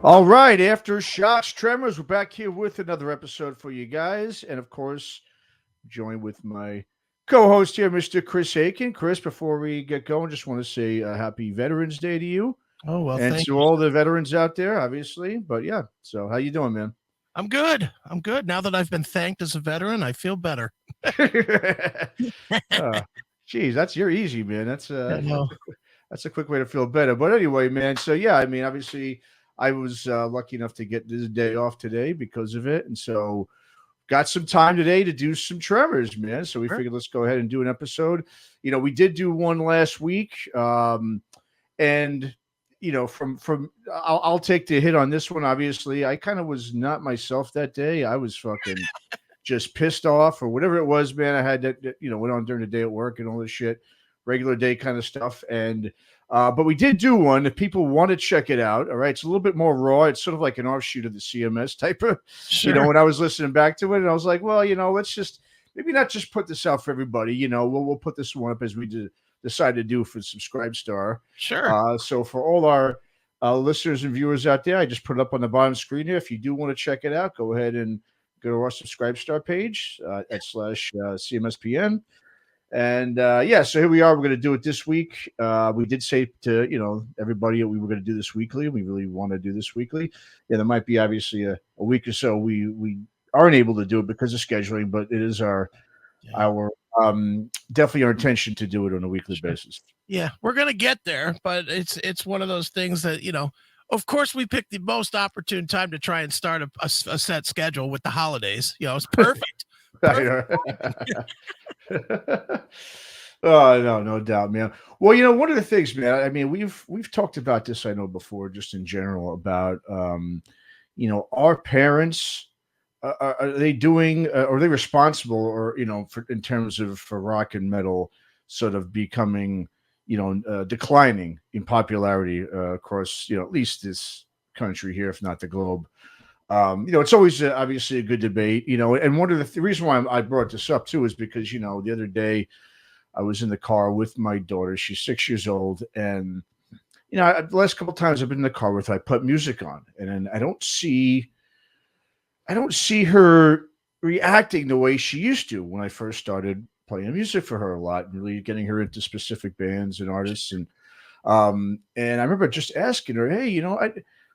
All right, Aftershocks Tremors, we're back here with another episode for you guys. And of course, joined with my co host here, Mr. Chris Aiken. Chris, before we get going, just want to say happy Veterans Day to you Oh, well, and thank to you. all the veterans out there, obviously. But yeah, so how you doing, man? I'm good. I'm good. Now that I've been thanked as a veteran, I feel better. uh, Geez, you're easy, man. I know. That's a quick way to feel better. But anyway, man. So yeah, I mean, obviously, I was lucky enough to get this day off today because of it, and so got some time today to do some Tremors, man. So we Sure. figured let's go ahead and do an episode. We did do one last week, and from I'll take the hit on this one. Obviously, I kind of was not myself that day. I was fucking just pissed off or whatever it was, man. I had that went on during the day at work and all this shit, regular day kind of stuff. And but we did do one. If people want to check it out, all right, it's a little bit more raw. It's sort of like an offshoot of the CMS type of, Sure. when I was listening back to it, and I was like, well, let's just maybe not just put this out for everybody. We'll put this one up as we decide to do for Subscribe Star. Sure. So for all our listeners and viewers out there, I just put it up on the bottom screen here. If you do want to check it out, go ahead and go to our Subscribe Star page at /CMSPN. And so here we are. We're going to do it this week. We did say to everybody we were going to do this weekly. We really want to do this weekly. Yeah, there might be obviously a week or so we aren't able to do it because of scheduling, but it is our definitely our intention to do it on a weekly basis. Yeah, we're gonna get there, but it's one of those things that Of course, we picked the most opportune time to try and start a set schedule with the holidays. It's perfect. Oh, no doubt, man. Well, one of the things, man, I mean, we've talked about this, I know before, just in general about, our parents, are they doing, are they responsible or, for, in terms of for rock and metal sort of becoming, declining in popularity across, at least this country here, if not the globe. It's always obviously a good debate, and one of the reason why I brought this up too is because, the other day I was in the car with my daughter. She's 6 years old. And, the last couple of times I've been in the car with her, I put music on and then I don't see her reacting the way she used to when I first started playing music for her a lot and really getting her into specific bands and artists. And I remember just asking her, hey,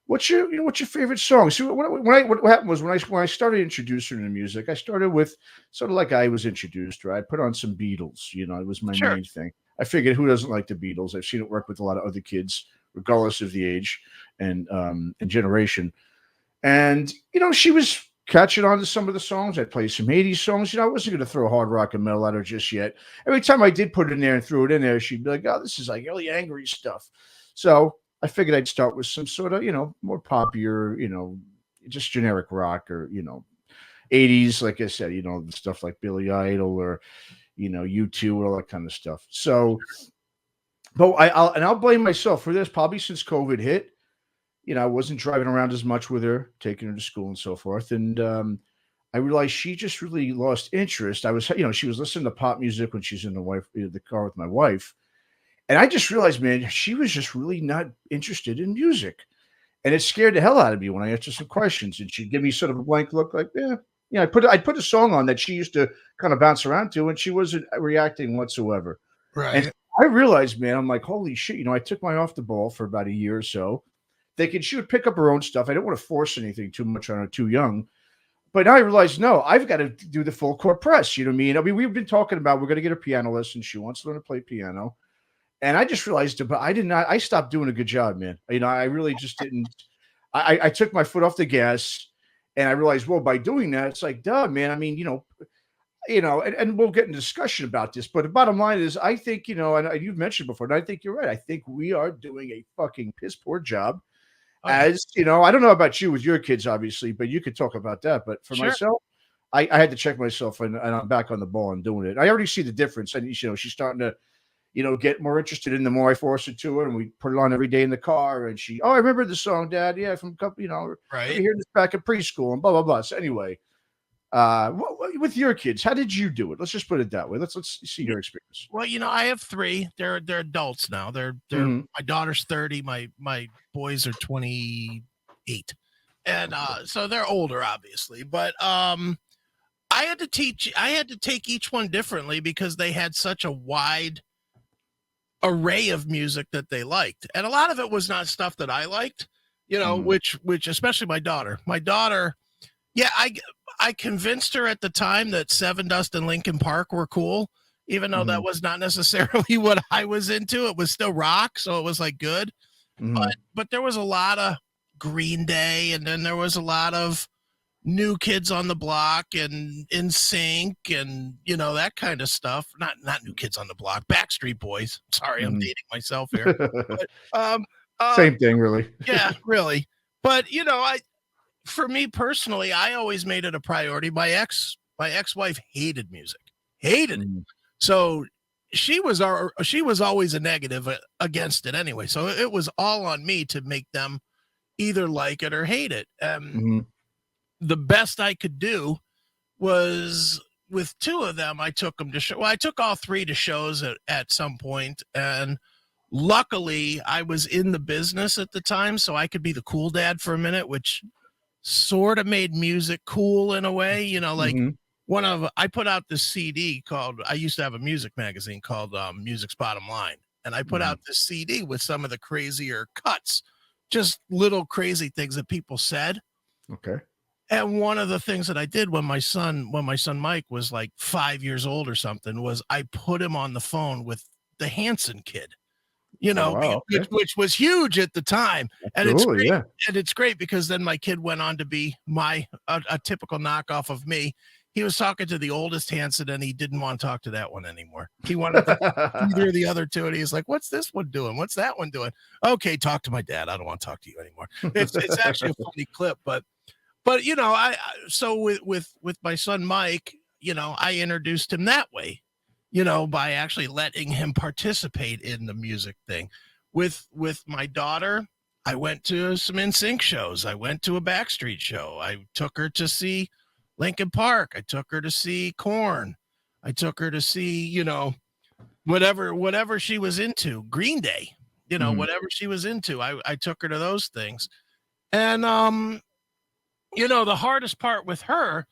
what's your favorite song? So what happened was when I started introducing her to music, I started with sort of like I was introduced, right? I put on some Beatles, it was my Sure. main thing. I figured who doesn't like the Beatles? I've seen it work with a lot of other kids, regardless of the age and generation. And she was catching on to some of the songs. I'd play some 80s songs. I wasn't going to throw hard rock and metal at her just yet. Every time I did put it in there and threw it in there, she'd be like, oh, this is like really angry stuff. So I figured I'd start with some sort of, more popular, just generic rock or, 80s, like I said, stuff like Billy Idol or, U2, all that kind of stuff. So, but I'll blame myself for this, probably since COVID hit. I wasn't driving around as much with her, taking her to school and so forth. And I realized she just really lost interest. I was, she was listening to pop music when she's in the car with my wife. And I just realized, man, she was just really not interested in music. And it scared the hell out of me when I asked her some questions. And she'd give me sort of a blank look like, yeah, I'd put a song on that she used to kind of bounce around to, and she wasn't reacting whatsoever. And Right. I realized, man, I'm like, holy shit, I took my off the ball for about a year or so, thinking she would pick up her own stuff. I didn't want to force anything too much on her too young. But now I realize, no, I've got to do the full court press. You know what I mean? I mean, we've been talking about we're going to get a piano lesson. She wants to learn to play piano. And I just realized, but I stopped doing a good job, man. I really just didn't. I took my foot off the gas and I realized, well, by doing that, it's like, duh, man. I mean, and we'll get into discussion about this, but the bottom line is, I think, and you've mentioned before, and I think you're right. I think we are doing a fucking piss poor job. As I don't know about you with your kids, obviously, but you could talk about that. But for myself, I had to check myself, and I'm back on the ball and doing it. I already see the difference, and she's starting to, get more interested in the more I force it to her, and we put it on every day in the car. And I remember the song, Dad. Yeah, from a couple, Right. we hear this back at preschool and blah blah blah. So anyway, with your kids, how did you do it? Let's just put it that way. Let's see your experience. Well, I have three. They're adults now. They're Mhm. my daughter's 30. My boys are 20. 8. And so they're older, obviously, but I had to take each one differently because they had such a wide array of music that they liked. And a lot of it was not stuff that I liked, which especially my daughter. Yeah, I convinced her at the time that Seven Dust and Linkin Park were cool, even though that was not necessarily what I was into. It was still rock, so it was like good. But there was a lot of Green Day, and then there was a lot of New Kids on the Block and In Sync and that kind of stuff. Not New Kids on the Block, Backstreet Boys. Sorry, I'm dating myself here. But, same thing, really. Yeah, really. But for me personally, I always made it a priority. My ex-wife hated music, hated it. So she was always a negative against it anyway. So it was all on me to make them either like it or hate it. The best I could do was with 2 of them. I took them to show. Well, I took all 3 to shows at some point, and luckily I was in the business at the time, so I could be the cool dad for a minute, which sort of made music cool in a way. Like I put out this CD called. I used to have a music magazine called Music's Bottom Line, and I put out this CD with some of the crazier cuts, just little crazy things that people said. Okay. And one of the things that I did when my son Mike was like 5 years old or something was I put him on the phone with the Hanson kid, which was huge at the time. And it's great. Yeah. And it's great because then my kid went on to be a typical knockoff of me. He was talking to the oldest Hanson, and he didn't want to talk to that one anymore. He wanted to either the other two, and he's like, "What's this one doing? What's that one doing?" Okay, talk to my dad. I don't want to talk to you anymore. It's actually a funny clip, but so with my son Mike, I introduced him that way, by actually letting him participate in the music thing. With my daughter, I went to some NSYNC shows. I went to a Backstreet show. I took her to see Linkin Park. I took her to see Korn. I took her to see, whatever she was into. Green Day, whatever she was into. I took her to those things. And, the hardest part with her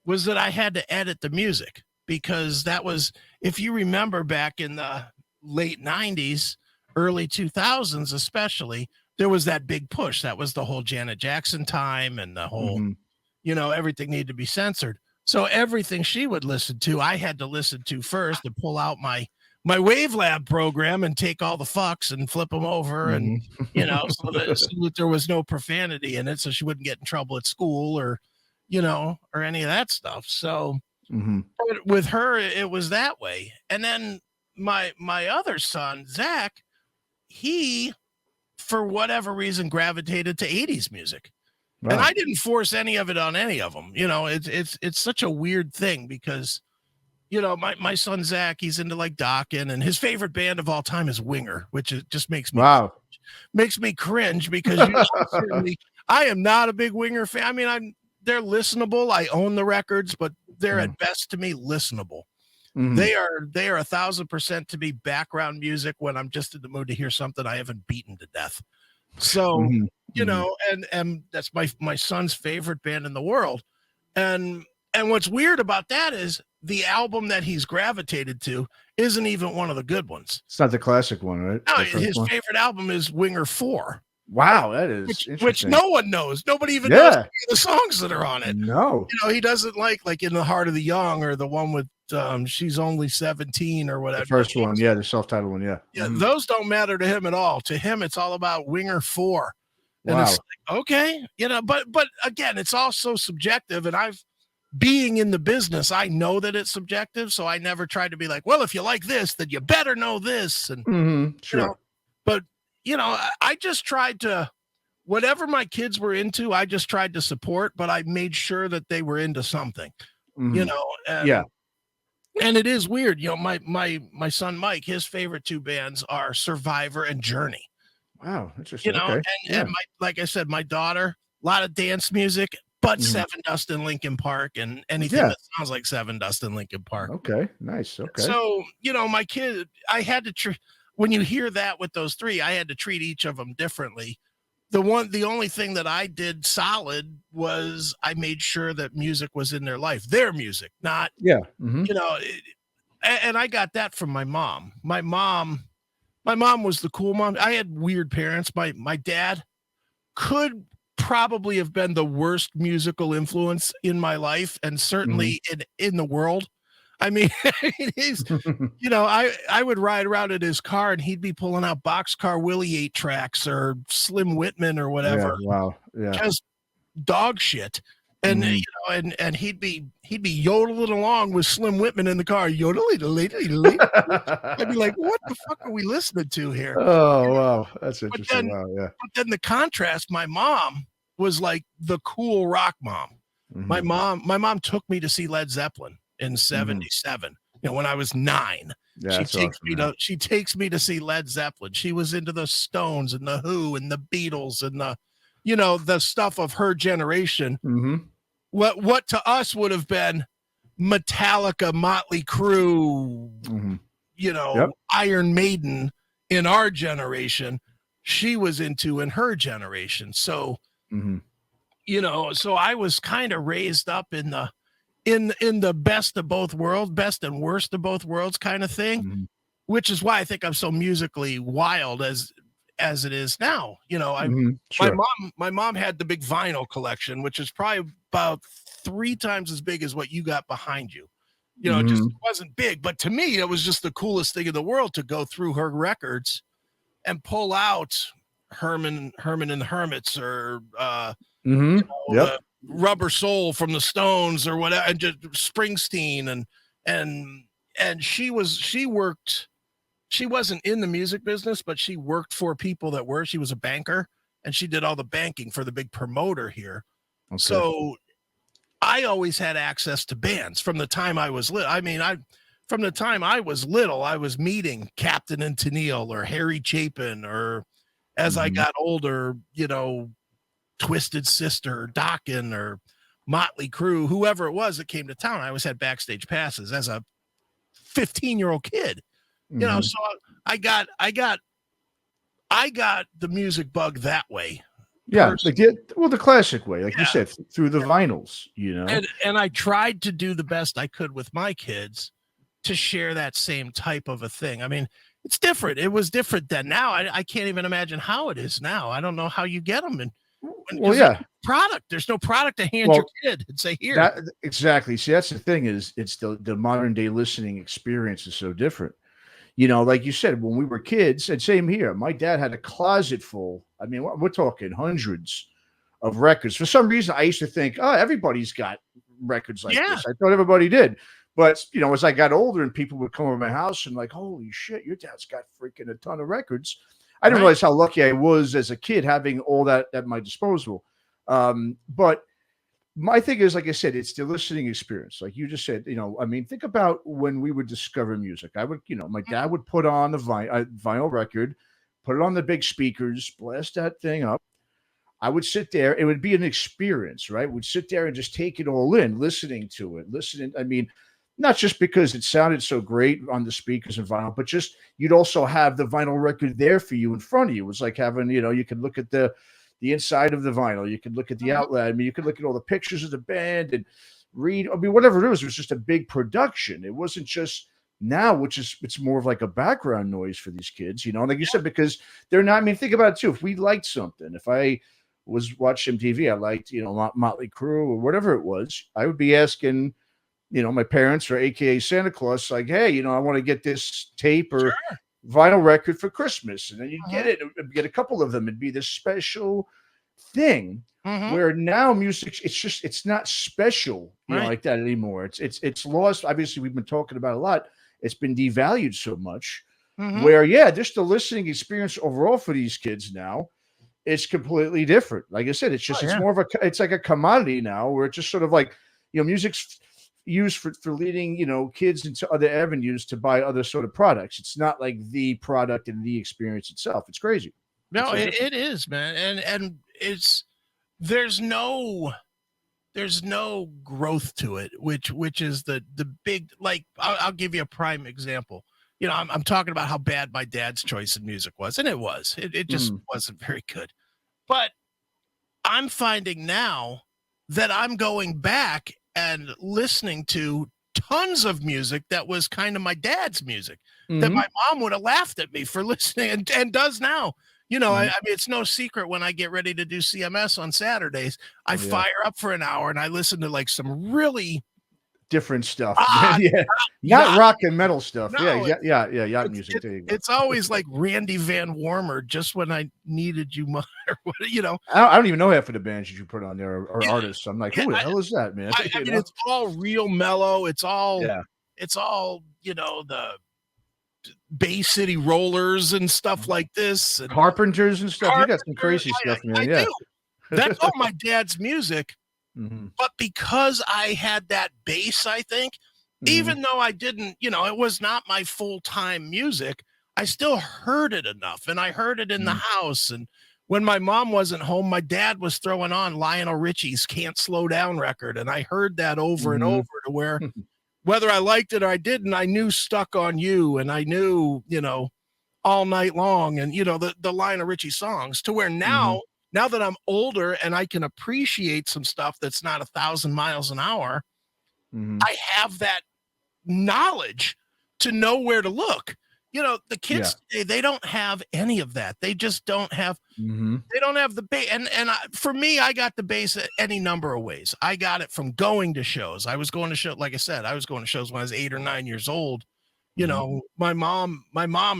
was that I had to edit the music, because that was, if you remember back in the late 90s, early 2000s, especially, there was that big push. That was the whole Janet Jackson time, and the whole, everything needed to be censored. So everything she would listen to, I had to listen to first and pull out my Wavelab program and take all the fucks and flip them over, and so that there was no profanity in it, so she wouldn't get in trouble at school or any of that stuff. So with her, it was that way. And then my other son Zach, he for whatever reason gravitated to 80s music. Wow. And I didn't force any of it on any of them. It's such a weird thing because my son Zach, he's into like Dokken, and his favorite band of all time is Winger, which just makes me cringe because I am not a big Winger fan. I mean, they're listenable. I own the records, but they're at best to me listenable. They are 1,000% to me background music when I'm just in the mood to hear something I haven't beaten to death. So and that's my son's favorite band in the world. And what's weird about that is the album that he's gravitated to isn't even one of the good ones. It's not the classic one, right? No, his favorite album is Winger 4. Wow, that is which no one knows. Nobody even knows the songs that are on it. No. He doesn't like In the Heart of the Young, or the one with She's Only 17 or whatever. The first one, the self-titled one, yeah. Those don't matter to him at all. To him, it's all about Winger 4. And it's like, okay, but again, it's all so subjective, and being in the business, I know that it's subjective, so I never tried to be like, well, if you like this, then you better know this. And sure. But I just tried to, whatever my kids were into, I just tried to support, but I made sure that they were into something. And it is weird. My son Mike, his favorite 2 bands are Survivor and Journey. Wow, interesting. And like I said, my daughter, a lot of dance music, but Seven Dust and Linkin Park, and anything that sounds like Seven Dust and Linkin Park. Okay, nice. Okay. So, my kid, I had to when you hear that with those 3, I had to treat each of them differently. the only thing that I did solid was I made sure that music was in their life, their music, not, Yeah. And I got that from my mom. My mom was the cool mom. I had weird parents. My dad could probably have been the worst musical influence in my life, and certainly in the world. I mean, he's, I would ride around in his car and he'd be pulling out Boxcar Willie 8 tracks or Slim Whitman or Yeah. whatever, Wow. Yeah. just dog shit. And and he'd be yodeling along with Slim Whitman in the car, yodeling. I'd be like, what the fuck are we listening to here? Oh, wow. That's But interesting. then, Wow. Yeah. but then the contrast, my mom was like the cool rock mom. My mom took me to see Led Zeppelin in 77, when I was 9. Yeah, She takes me to see Led Zeppelin. She was into the Stones and the Who and the Beatles and the stuff of her generation. What to us would have been Metallica, Motley Crue, Iron Maiden in our generation, she was into in her generation. So, so I was kind of raised up in the best of both worlds, best and worst of both worlds kind of thing, which is why I think I'm so musically wild as it is now. Sure. My mom had the big vinyl collection, which is probably about 3 times as big as what you got behind you. It just wasn't big, but to me, it was just the coolest thing in the world to go through her records and pull out Herman and the Hermits or Rubber Soul from the Stones or whatever, and just Springsteen and she worked. She wasn't in the music business, but she worked for people that were. She was a banker, and she did all the banking for the big promoter here. Okay. So I always had access to bands from the time I was little. I mean, from the time I was little, I was meeting Captain and Tennille or Harry Chapin, or as I got older, Twisted Sister, Dokken, or Motley Crue, whoever it was that came to town. I always had backstage passes as a 15-year-old kid. So I got the music bug that way. Yeah, the classic way, like you said, through the vinyls, And I tried to do the best I could with my kids to share that same type of a thing. I mean, it's different. It was different then. Now I can't even imagine how it is now. I don't know how you get them. And there's no product to hand your kid and say, here. Exactly. See, that's the thing, is it's the modern day listening experience is so different. Like you said, when we were kids, and same here, my dad had a closet full. I mean, we're talking hundreds of records. For some reason, I used to think, oh, everybody's got records like this. I thought everybody did. But, as I got older and people would come over my house and like, holy shit, your dad's got freaking a ton of records. I didn't realize how lucky I was as a kid having all that at my disposal. But my thing is, like I said, it's the listening experience. Like you just said, I mean, think about when we would discover music. I would, my dad would put on the vinyl record, put it on the big speakers, blast that thing up. I would sit there. It would be an experience, right? We'd sit there and just take it all in, listening to it, I mean, not just because it sounded so great on the speakers and vinyl, but just you'd also have the vinyl record there for you in front of you. It was like having, you could look at the inside of the vinyl. You could look at the outlet. I mean, you could look at all the pictures of the band and read. I mean, whatever it was just a big production. It wasn't just now, it's more of like a background noise for these kids, like you said, because they're not. I mean, think about it too. If we liked something, if I was watching TV, I liked, Motley Crue or whatever it was, I would be asking, my parents or AKA Santa Claus, like, hey, I want to get this tape or vinyl record for Christmas. And then you get a couple of them. It'd be this special thing where now music, it's not special, like that anymore. It's lost. Obviously, we've been talking about a lot. It's been devalued so much where, just the listening experience overall for these kids now, it's completely different. Like I said, it's just, it's more of it's like a commodity now where it's just sort of like, music's used for leading, kids into other avenues to buy other sort of products. It's not like the product and the experience itself. It's crazy. No, it is, man. And there's no growth to it, which is the big, like, I'll give you a prime example. I'm talking about how bad my dad's choice in music was, and it just wasn't very good. But I'm finding now that I'm going back and listening to tons of music that was kind of my dad's music that my mom would have laughed at me for listening and does now. You know, I mean, it's no secret when I get ready to do CMS on Saturdays, I fire up for an hour and I listen to like some really different stuff. Not rock and metal stuff. No, yacht music. There you go. It's always like Randy Van Warmer, just when I needed you, you know. I don't even know half of the bands that you put on there or artists. I'm like, who the hell is that, man? I mean, it's all real mellow. It's all, you know, the Bay City Rollers and stuff like this, and Carpenters and stuff. You got some crazy stuff, man. I do. That's all my dad's music. But because I had that bass, I think, even though I didn't, you know, it was not my full-time music, I still heard it enough. And I heard it in the house. And when my mom wasn't home, my dad was throwing on Lionel Richie's Can't Slow Down record. And I heard that over and over, to where whether I liked it or I didn't, I knew Stuck on You. And I knew, you know, All Night Long, and, you know, the Lionel Richie songs, to where now that I'm older and I can appreciate some stuff that's not 1,000 miles an hour, I have that knowledge to know where to look. You know, the kids today, they don't have any of that. They just don't have, they don't have the bass. And for me, I got the bass any number of ways. I got it from going to shows. I was going to shows, like I said, I was going to shows when I was 8 or 9 years old. You know, my mom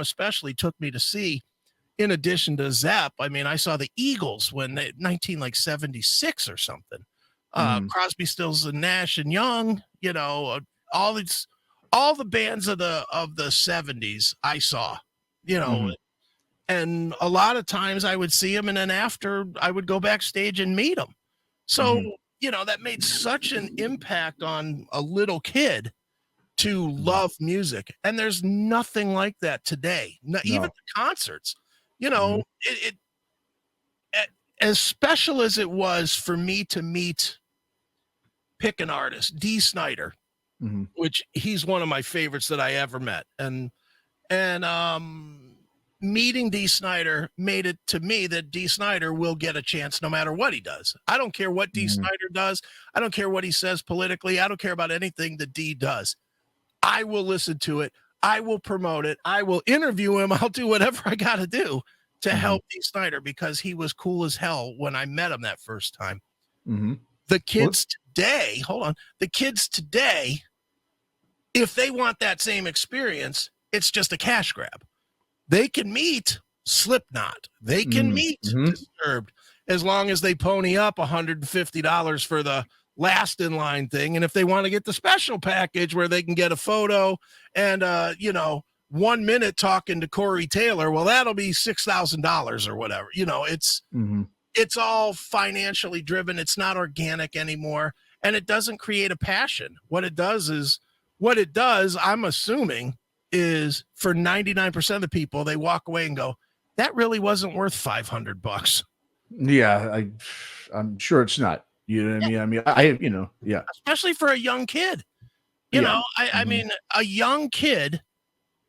especially took me to see, in addition to Zepp, I mean, I saw the Eagles when 1976 or something. Crosby, Stills, and Nash and Young, you know, all the bands of the 70s I saw, you know, and a lot of times I would see them, and then after I would go backstage and meet them. So, you know, that made such an impact on a little kid to love music. And there's nothing like that today. Even the concerts. You know, it as special as it was for me to pick an artist, Dee Snider, which he's one of my favorites that I ever met. And meeting Dee Snider made it to me that Dee Snider will get a chance no matter what he does. I don't care what Dee Snider does. I don't care what he says politically. I don't care about anything that Dee does. I will listen to it. I will promote it. I will interview him. I'll do whatever I got to do to help Dee Snider, because he was cool as hell when I met him that first time. The kids today, the kids today, if they want that same experience, it's just a cash grab. They can meet Slipknot. They can meet Disturbed, as long as they pony up $150 for the last in line thing. And if they want to get the special package where they can get a photo and you know, 1 minute talking to Corey Taylor, well, that'll be $6,000 or whatever. You know, it's all financially driven. It's not organic anymore, and it doesn't create a passion. What it does, I'm assuming, is for 99% of the people, they walk away and go, that really wasn't worth $500. Yeah, I'm sure it's not. You know what I mean? You know, especially for a young kid. You know, I mean, a young kid,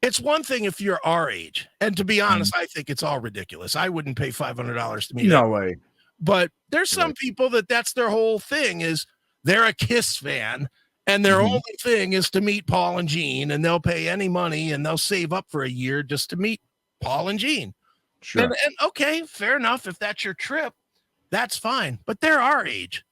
it's one thing if you're our age. And to be honest, I think it's all ridiculous. I wouldn't pay $500 to meet. No way. But there's some people that's their whole thing, is they're a Kiss fan, and their only thing is to meet Paul and Gene, and they'll pay any money and they'll save up for a year just to meet Paul and Gene. Sure. And okay, fair enough. If that's your trip, that's fine. But they're our age.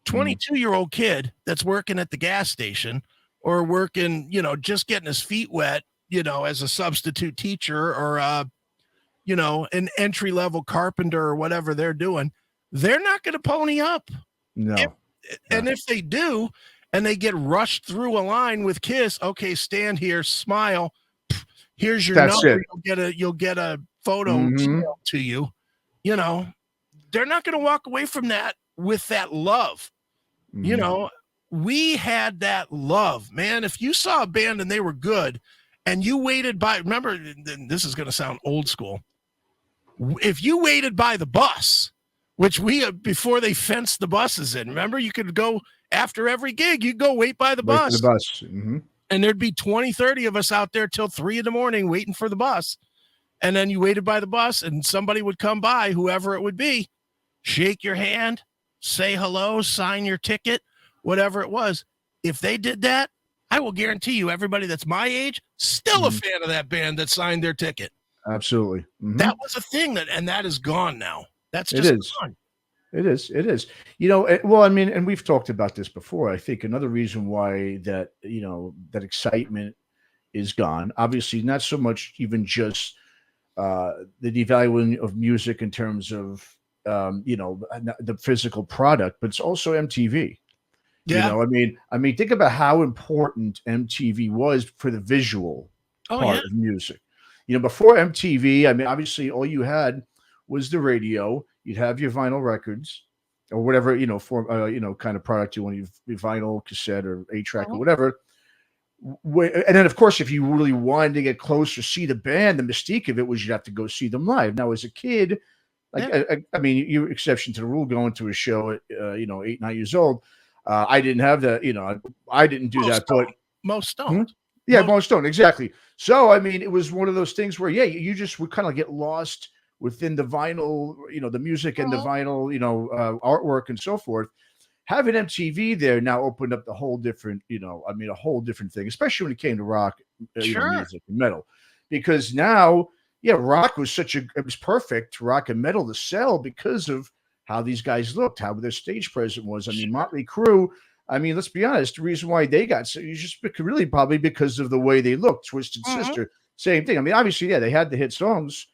22-year-old kid that's working at the gas station, or working, you know, just getting his feet wet, you know, as a substitute teacher, or, you know, an entry-level carpenter or whatever they're doing, they're not going to pony up. No. And if they do, and they get rushed through a line with Kiss, okay, stand here, smile. Here's your number. You'll get a photo to you. You know, they're not going to walk away from that with that love. You know, we had that love, man. If you saw a band and they were good, and you waited by, remember, this is going to sound old school. If you waited by the bus, which before they fenced the buses in, remember, you could go after every gig, you'd go wait by the bus. And there'd be 20, 30 of us out there till 3 a.m. waiting for the bus. And then you waited by the bus, and somebody would come by, whoever it would be, shake your hand, say hello, sign your ticket, whatever it was. If they did that, I will guarantee you everybody that's my age, still a fan of that band that signed their ticket. Absolutely. That was a thing and that is gone now. That's just gone. It is. It is. Well, I mean, and we've talked about this before. I think another reason why that, that excitement is gone, obviously not so much even just the devaluing of music in terms of, the physical product, but it's also MTV. Yeah. I mean, think about how important MTV was for the visual part of music. Before MTV, I mean, obviously all you had was the radio. You'd have your vinyl records or whatever, kind of product you want, your vinyl, cassette, or 8-track or whatever. And then, of course, if you really wanted to get close or see the band, the mystique of it was you'd have to go see them live. Now, as a kid, I mean, you exception to the rule going to a show at, 8, 9 years old. I didn't have that, I didn't do that, but most don't. Yeah, most don't. Exactly. So, I mean, it was one of those things where, you just would kind of get lost within the vinyl, the music and the vinyl, artwork and so forth. Having MTV there now opened up the whole different, a whole different thing, especially when it came to rock music and metal, because now, rock was it was perfect, rock and metal to sell because of how these guys looked, how their stage presence was. I mean, Motley Crue, I mean, let's be honest, the reason why they got so just really probably because of the way they looked. Twisted Sister, same thing. I mean, obviously, they had the hit songs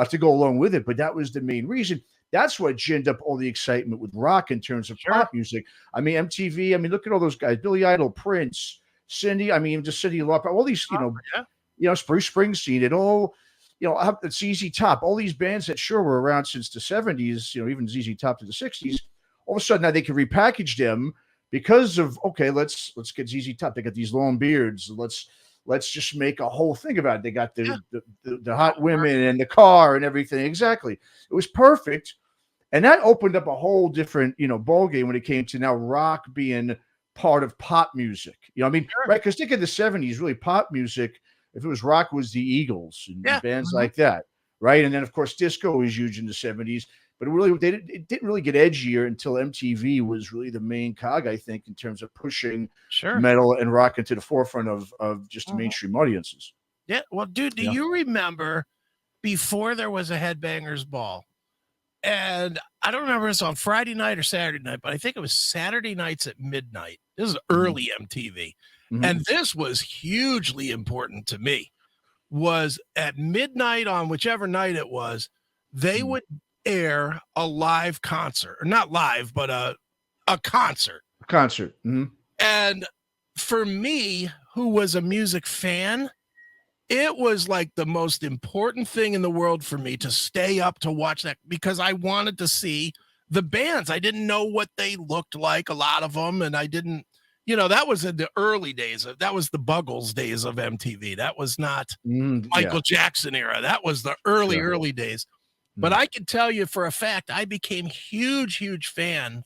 to go along with it, but that was the main reason. That's what ginned up all the excitement with rock in terms of pop music. I mean, MTV, I mean, look at all those guys, Billy Idol, Prince, Cindy, I mean, just Cyndi Lauper, all these, Bruce Springsteen, it all, it's ZZ Top, all these bands that were around since the 70s, even ZZ Top to the 60s, all of a sudden now they can repackage them because of, okay, let's get ZZ Top. They got these long beards. Let's just make a whole thing about it. They got the hot women and the car and everything. Exactly. It was perfect. And that opened up a whole different, ball game when it came to now rock being part of pop music. Right? Because think of the 70s, really pop music. If it was rock, was the Eagles and bands like that, right? And then of course disco was huge in the 70s, but it didn't really get edgier until MTV was really the main cog, I think, in terms of pushing metal and rock into the forefront of just the mainstream audiences. Yeah, well, dude, do you remember before there was a Headbangers Ball? And I don't remember if it's on Friday night or Saturday night, but I think it was Saturday nights at midnight. This is early MTV. And this was hugely important to me, was at midnight on whichever night it was, they would air a live concert, or not live, but a concert. And for me, who was a music fan, it was like the most important thing in the world for me to stay up to watch that, because I wanted to see the bands. I didn't know what they looked like, a lot of them, and I didn't, that was in the early days that was the Buggles days of MTV. That was not Michael Jackson era. That was the early days. But I can tell you for a fact, I became a huge fan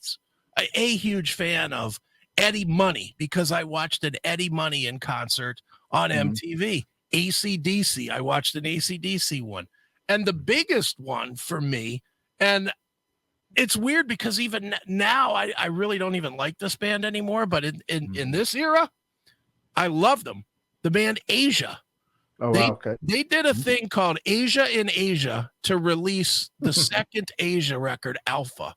of Eddie Money, because I watched an Eddie Money in concert on MTV. AC/DC, I watched an AC/DC one. And the biggest one for me, and it's weird because even now I really don't even like this band anymore, but in this era, I love them. The band Asia. Oh, wow, okay. They did a thing called Asia in Asia to release the second Asia record, Alpha.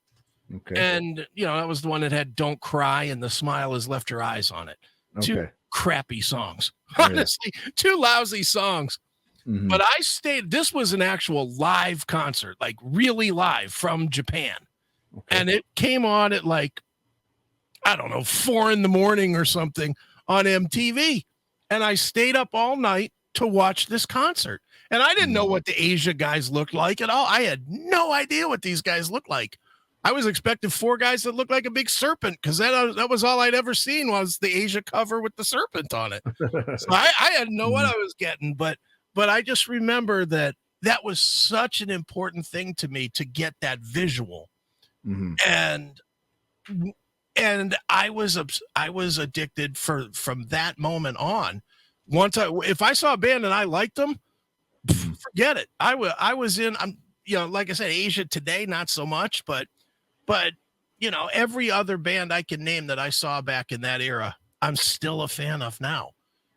Okay. And, that was the one that had Don't Cry and The Smile Has Left Your Eyes on it. Okay. Two crappy songs. Honestly, two lousy songs. But I stayed, this was an actual live concert, like really live from Japan. Okay. And it came on at 4 a.m. or something on MTV. And I stayed up all night to watch this concert. And I didn't know what the Asia guys looked like at all. I had no idea what these guys looked like. I was expecting 4 guys that looked like a big serpent, because that was all I'd ever seen was the Asia cover with the serpent on it. So I didn't know what I was getting, but I just remember that was such an important thing to me to get that visual. And I was addicted from that moment on. If I saw a band and I liked them, forget it. I was in, like I said, Asia today, not so much, but But, you know, every other band I can name that I saw back in that era, I'm still a fan of now.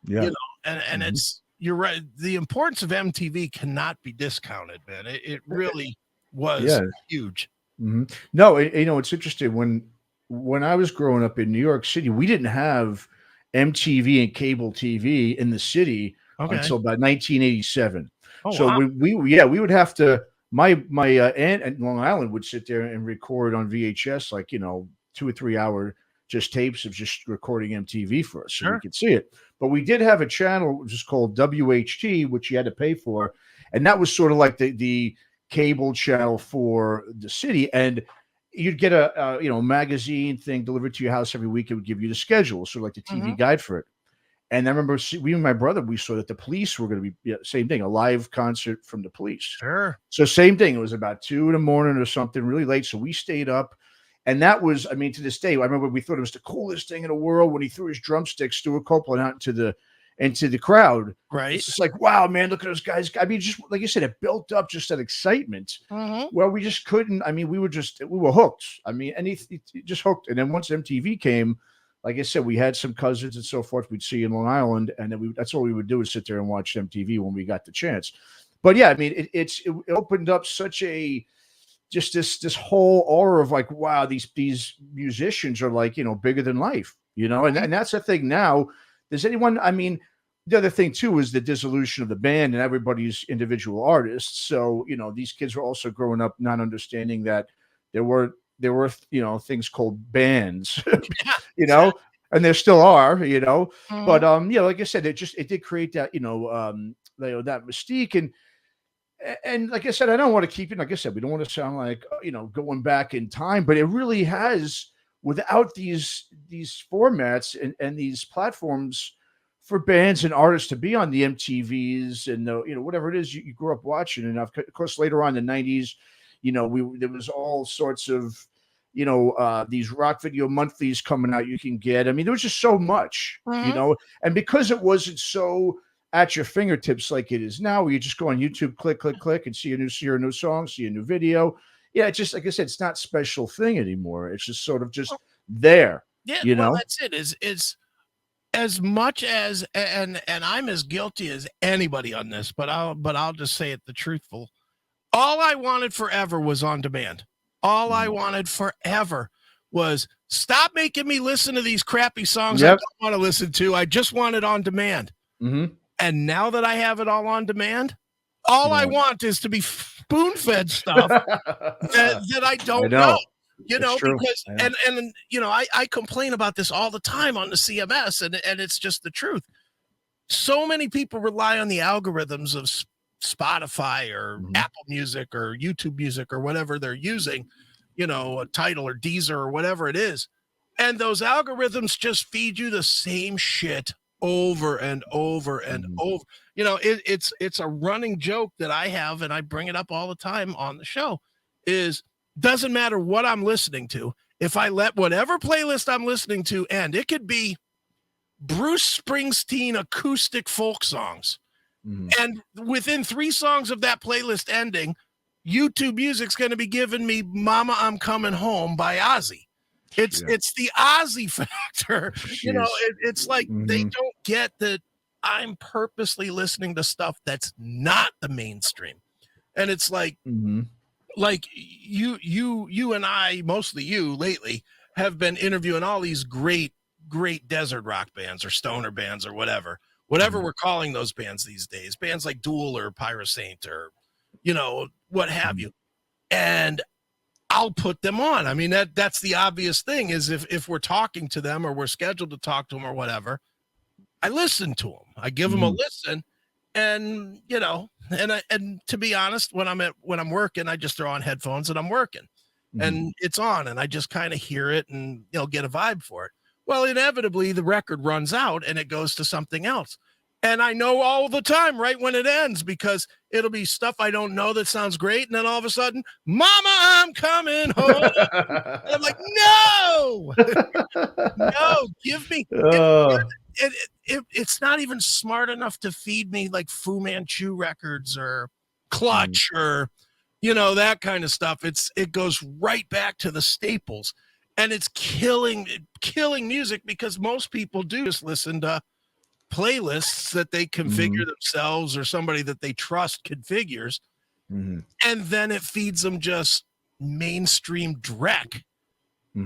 Yeah. You know, and it's, you're right. The importance of MTV cannot be discounted, man. It really was huge. No, you know, it's interesting. When I was growing up in New York City, we didn't have MTV and cable TV in the city until about 1987. Oh, so wow. we would have to. My aunt at Long Island would sit there and record on VHS, like, you know, 2 or 3 hour just tapes of just recording MTV for us, so we could see it. But we did have a channel which is called WHT, which you had to pay for, and that was sort of like the cable channel for the city. And you'd get a you know, magazine thing delivered to your house every week. It would give you the schedule, sort of like the TV guide for it. And I remember we and my brother, we saw that the Police were going to be, same thing, a live concert from the Police. Sure. So same thing. It was about 2 a.m. or something, really late. So we stayed up. And that was, I mean, to this day, I remember we thought it was the coolest thing in the world when he threw his drumsticks, Stuart Copeland, out into the crowd. Right. It's just like, wow, man, look at those guys. I mean, just like you said, it built up just that excitement. Well, we just couldn't. I mean, we were hooked. I mean, and he just hooked. And then once MTV came, like I said, we had some cousins and so forth we'd see in Long Island, and then that's all we would do is sit there and watch MTV when we got the chance. But yeah, I mean, it opened up such a just this whole aura of like, wow, these musicians are like, you know, bigger than life, you know, and that's the thing now. Does anyone? I mean, the other thing too is the dissolution of the band and everybody's individual artists. So, you know, these kids were also growing up not understanding that there were, you know, things called bands, you know, and there still are, you know. But yeah, like I said, it did create that, you know, that mystique. And like I said, I don't want to keep it. Like I said, we don't want to sound like, you know, going back in time, but it really has, without these formats and these platforms for bands and artists to be on the MTVs and the, you know, whatever it is you grew up watching. And of course, later on in the 90s, you know, there was all sorts of, you know, these rock video monthlies coming out you can get. I mean, there was just so much, you know, and because it wasn't so at your fingertips like it is now, where you just go on YouTube, click, and see a new song, see a new video. Yeah, it's just, like I said, it's not special thing anymore. It's just sort of just there. Yeah, you know, that's it. Is as much as, and I'm as guilty as anybody on this, but I'll just say it the truthful. All I wanted forever was on demand. All I wanted forever was stop making me listen to these crappy songs I don't want to listen to. I just want it on demand. And now that I have it all on demand, all I want is to be spoon-fed stuff that I don't know. You know, because and you know, I complain about this all the time on the CMS, and it's just the truth. So many people rely on the algorithms of Spotify or Apple Music or YouTube Music or whatever they're using, you know, a Tidal or Deezer or whatever it is. And those algorithms just feed you the same shit over and over and over. You know, it's a running joke that I have, and I bring it up all the time on the show, is doesn't matter what I'm listening to. If I let whatever playlist I'm listening to end, it could be Bruce Springsteen acoustic folk songs. And within 3 songs of that playlist ending, YouTube Music's going to be giving me Mama, I'm Coming Home by OZZY. It's the OZZY factor. You know, it's like they don't get that I'm purposely listening to stuff that's not the mainstream. And it's like, like you and I, mostly you lately, have been interviewing all these great desert rock bands or stoner bands or whatever we're calling those bands these days, bands like Duel or Pyrosaint or, you know, what have you. And I'll put them on. I mean, that's the obvious thing is if we're talking to them or we're scheduled to talk to them or whatever, I listen to them. I give them a listen. And, you know, and to be honest, when I'm working, I just throw on headphones and I'm working and it's on and I just kind of hear it and, you know, get a vibe for it. Well, inevitably the record runs out and it goes to something else. And I know all the time right when it ends because it'll be stuff I don't know that sounds great. And then all of a sudden, Mama, I'm coming home. And I'm like, no, no, give me. It's not even smart enough to feed me like Fu Manchu records or Clutch or you know, that kind of stuff. It goes right back to the staples, and it's killing music, because most people do just listen to playlists that they configure themselves, or somebody that they trust configures, and then it feeds them just mainstream dreck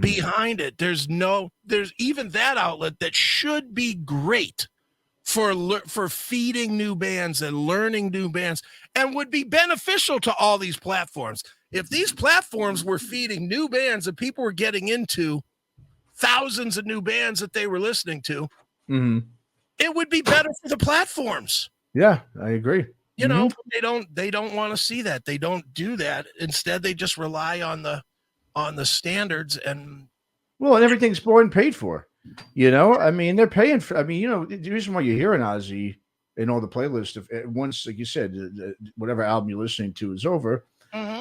behind it. There's even that outlet that should be great for feeding new bands and learning new bands, and would be beneficial to all these platforms. If these platforms were feeding new bands and people were getting into thousands of new bands that they were listening to, it would be better for the platforms. Yeah, I agree. You know, they don't want to see that. They don't do that. Instead, they just rely on the standards, and everything's more than paid for. You know, I mean, they're paying for. I mean, you know, the reason why you're hearing OZZY in all the playlists, if once, like you said, whatever album you're listening to is over,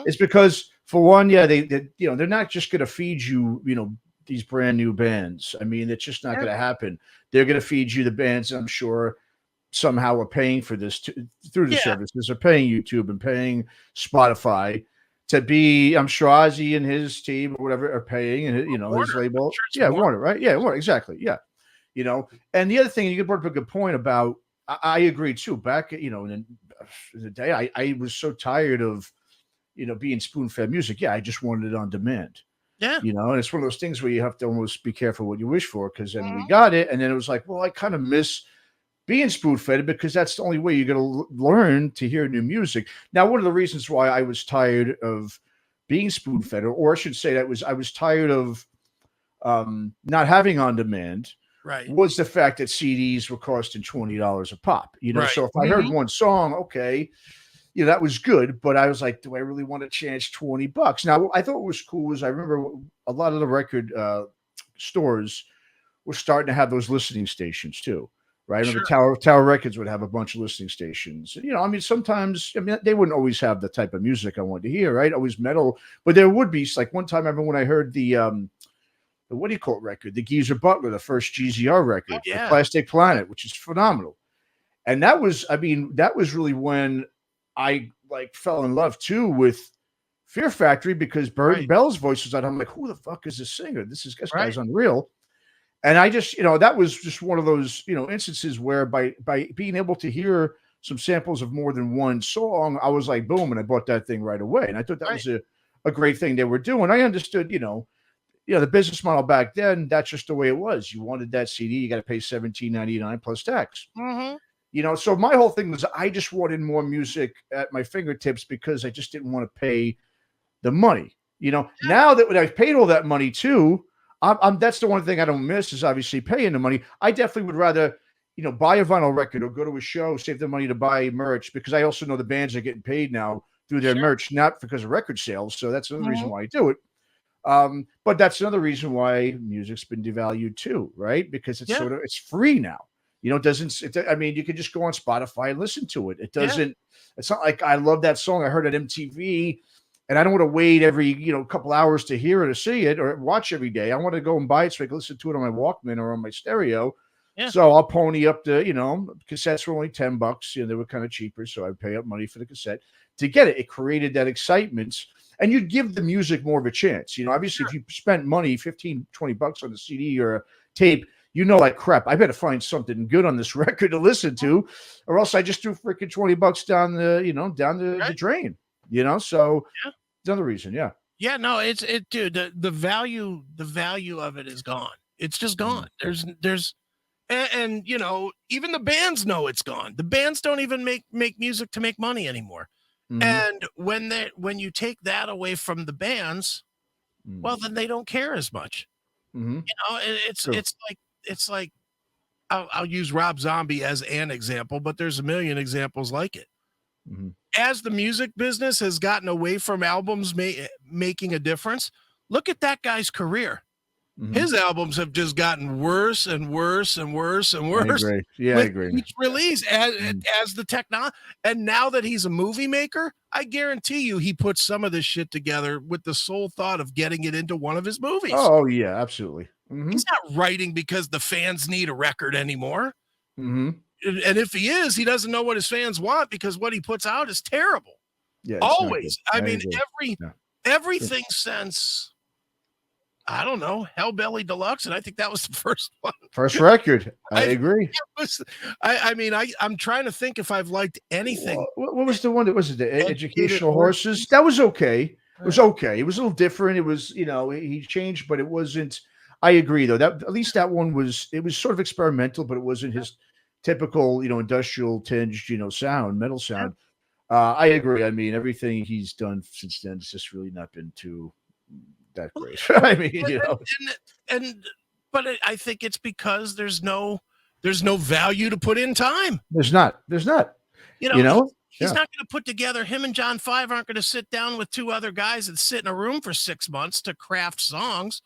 is because, for one, yeah, they you know, they're not just going to feed you, you know, these brand new bands. I mean, it's just not going to happen. They're going to feed you the bands, I'm sure, somehow are paying for this through the services. They're paying YouTube and paying Spotify to be, I'm sure OZZY and his team or whatever are paying, and you know, his label. Warner, right? Yeah, Warner, exactly. Yeah. You know, and the other thing, you brought up a good point about, I agree too. Back, you know, in the day, I was so tired of, you know, being spoon-fed music. Yeah, I just wanted it on demand. Yeah. You know, and it's one of those things where you have to almost be careful what you wish for, because then we got it, and then it was like, well, I kind of miss being spoon-fed, because that's the only way you're going to learn to hear new music. Now, one of the reasons why I was tired of being spoon-fed, or I should say I was tired of not having on demand, was the fact that CDs were costing $20 a pop. You know, so if I heard one song, okay, you know, that was good, but I was like, do I really want to charge $20? Now, I thought what was cool was, I remember a lot of the record stores were starting to have those listening stations too. Right. Sure. Tower Records would have a bunch of listening stations. You know, I mean, sometimes, I mean, they wouldn't always have the type of music I wanted to hear, right? Always metal, but there would be, like, one time I remember when I heard the what do you call it record? The Geezer Butler, the first GZR record, the Plastic Planet, which is phenomenal. And that was, I mean, that was really when I like fell in love too with Fear Factory, because Burton Bell's voice was out. I'm like, who the fuck is this singer? This guy's unreal. And I just, you know, that was just one of those, you know, instances where by being able to hear some samples of more than one song, I was like, boom, and I bought that thing right away. And I thought that was a great thing they were doing. I understood, you know, the business model back then, that's just the way it was. You wanted that CD, you got to pay $17.99 plus tax. You know, so my whole thing was, I just wanted more music at my fingertips, because I just didn't want to pay the money. You know, now that I've paid all that money too, that's the one thing I don't miss, is obviously paying the money. I definitely would rather, you know, buy a vinyl record or go to a show, save the money to buy merch, because I also know the bands are getting paid now through their merch, not because of record sales. So that's another reason why I do it. But that's another reason why music's been devalued too, right? Because it's it's free now. You know, I mean, you can just go on Spotify and listen to it. It doesn't, it's not like I love that song I heard at MTV, and I don't want to wait every, you know, couple hours to hear it or see it or watch every day. I want to go and buy it so I can listen to it on my Walkman or on my stereo. So I'll pony up the, you know, cassettes were only $10. You know, they were kind of cheaper, so I'd pay up money for the cassette to get it. It created that excitement, and you'd give the music more of a chance. You know, obviously, if you spent money, $15-$20 on a CD or a tape, you know, like, crap, I better find something good on this record to listen to, or else I just threw freaking $20 down the, you know, down the drain. You know, so another reason, Yeah, no, dude, the value of it is gone. It's just gone. There's and you know, even the bands know it's gone. The bands don't even make music to make money anymore. And when you take that away from the bands, well, then they don't care as much. You know, it's like I'll use Rob Zombie as an example, but there's a million examples like it. As the music business has gotten away from albums making a difference, look at that guy's career. His albums have just gotten worse and worse and worse and worse. I agree. Yeah, I agree. Each release as the technology. And now that he's a movie maker, I guarantee you he puts some of this shit together with the sole thought of getting it into one of his movies. Oh, yeah, absolutely. He's not writing because the fans need a record anymore. And if he is, he doesn't know what his fans want, because what he puts out is terrible. Yeah, it's not good. Always. I mean, No. everything since, I don't know, Hellbelly Deluxe, and I think that was the first one. First record. I agree. I'm trying to think if I've liked anything. What was the one that was it? The Educational Horses? That was okay. It was okay. It was a little different. It was, he changed, but it wasn't. I agree though. That at least that one was. It was sort of experimental, but it wasn't his typical, industrial tinged, sound, metal sound. I agree. I mean, everything he's done since then has just really not been too that great. I mean, but I think it's because there's no value to put in time. There's not. He's not going to put together. Him and John 5 aren't going to sit down with two other guys and sit in a room for 6 months to craft songs.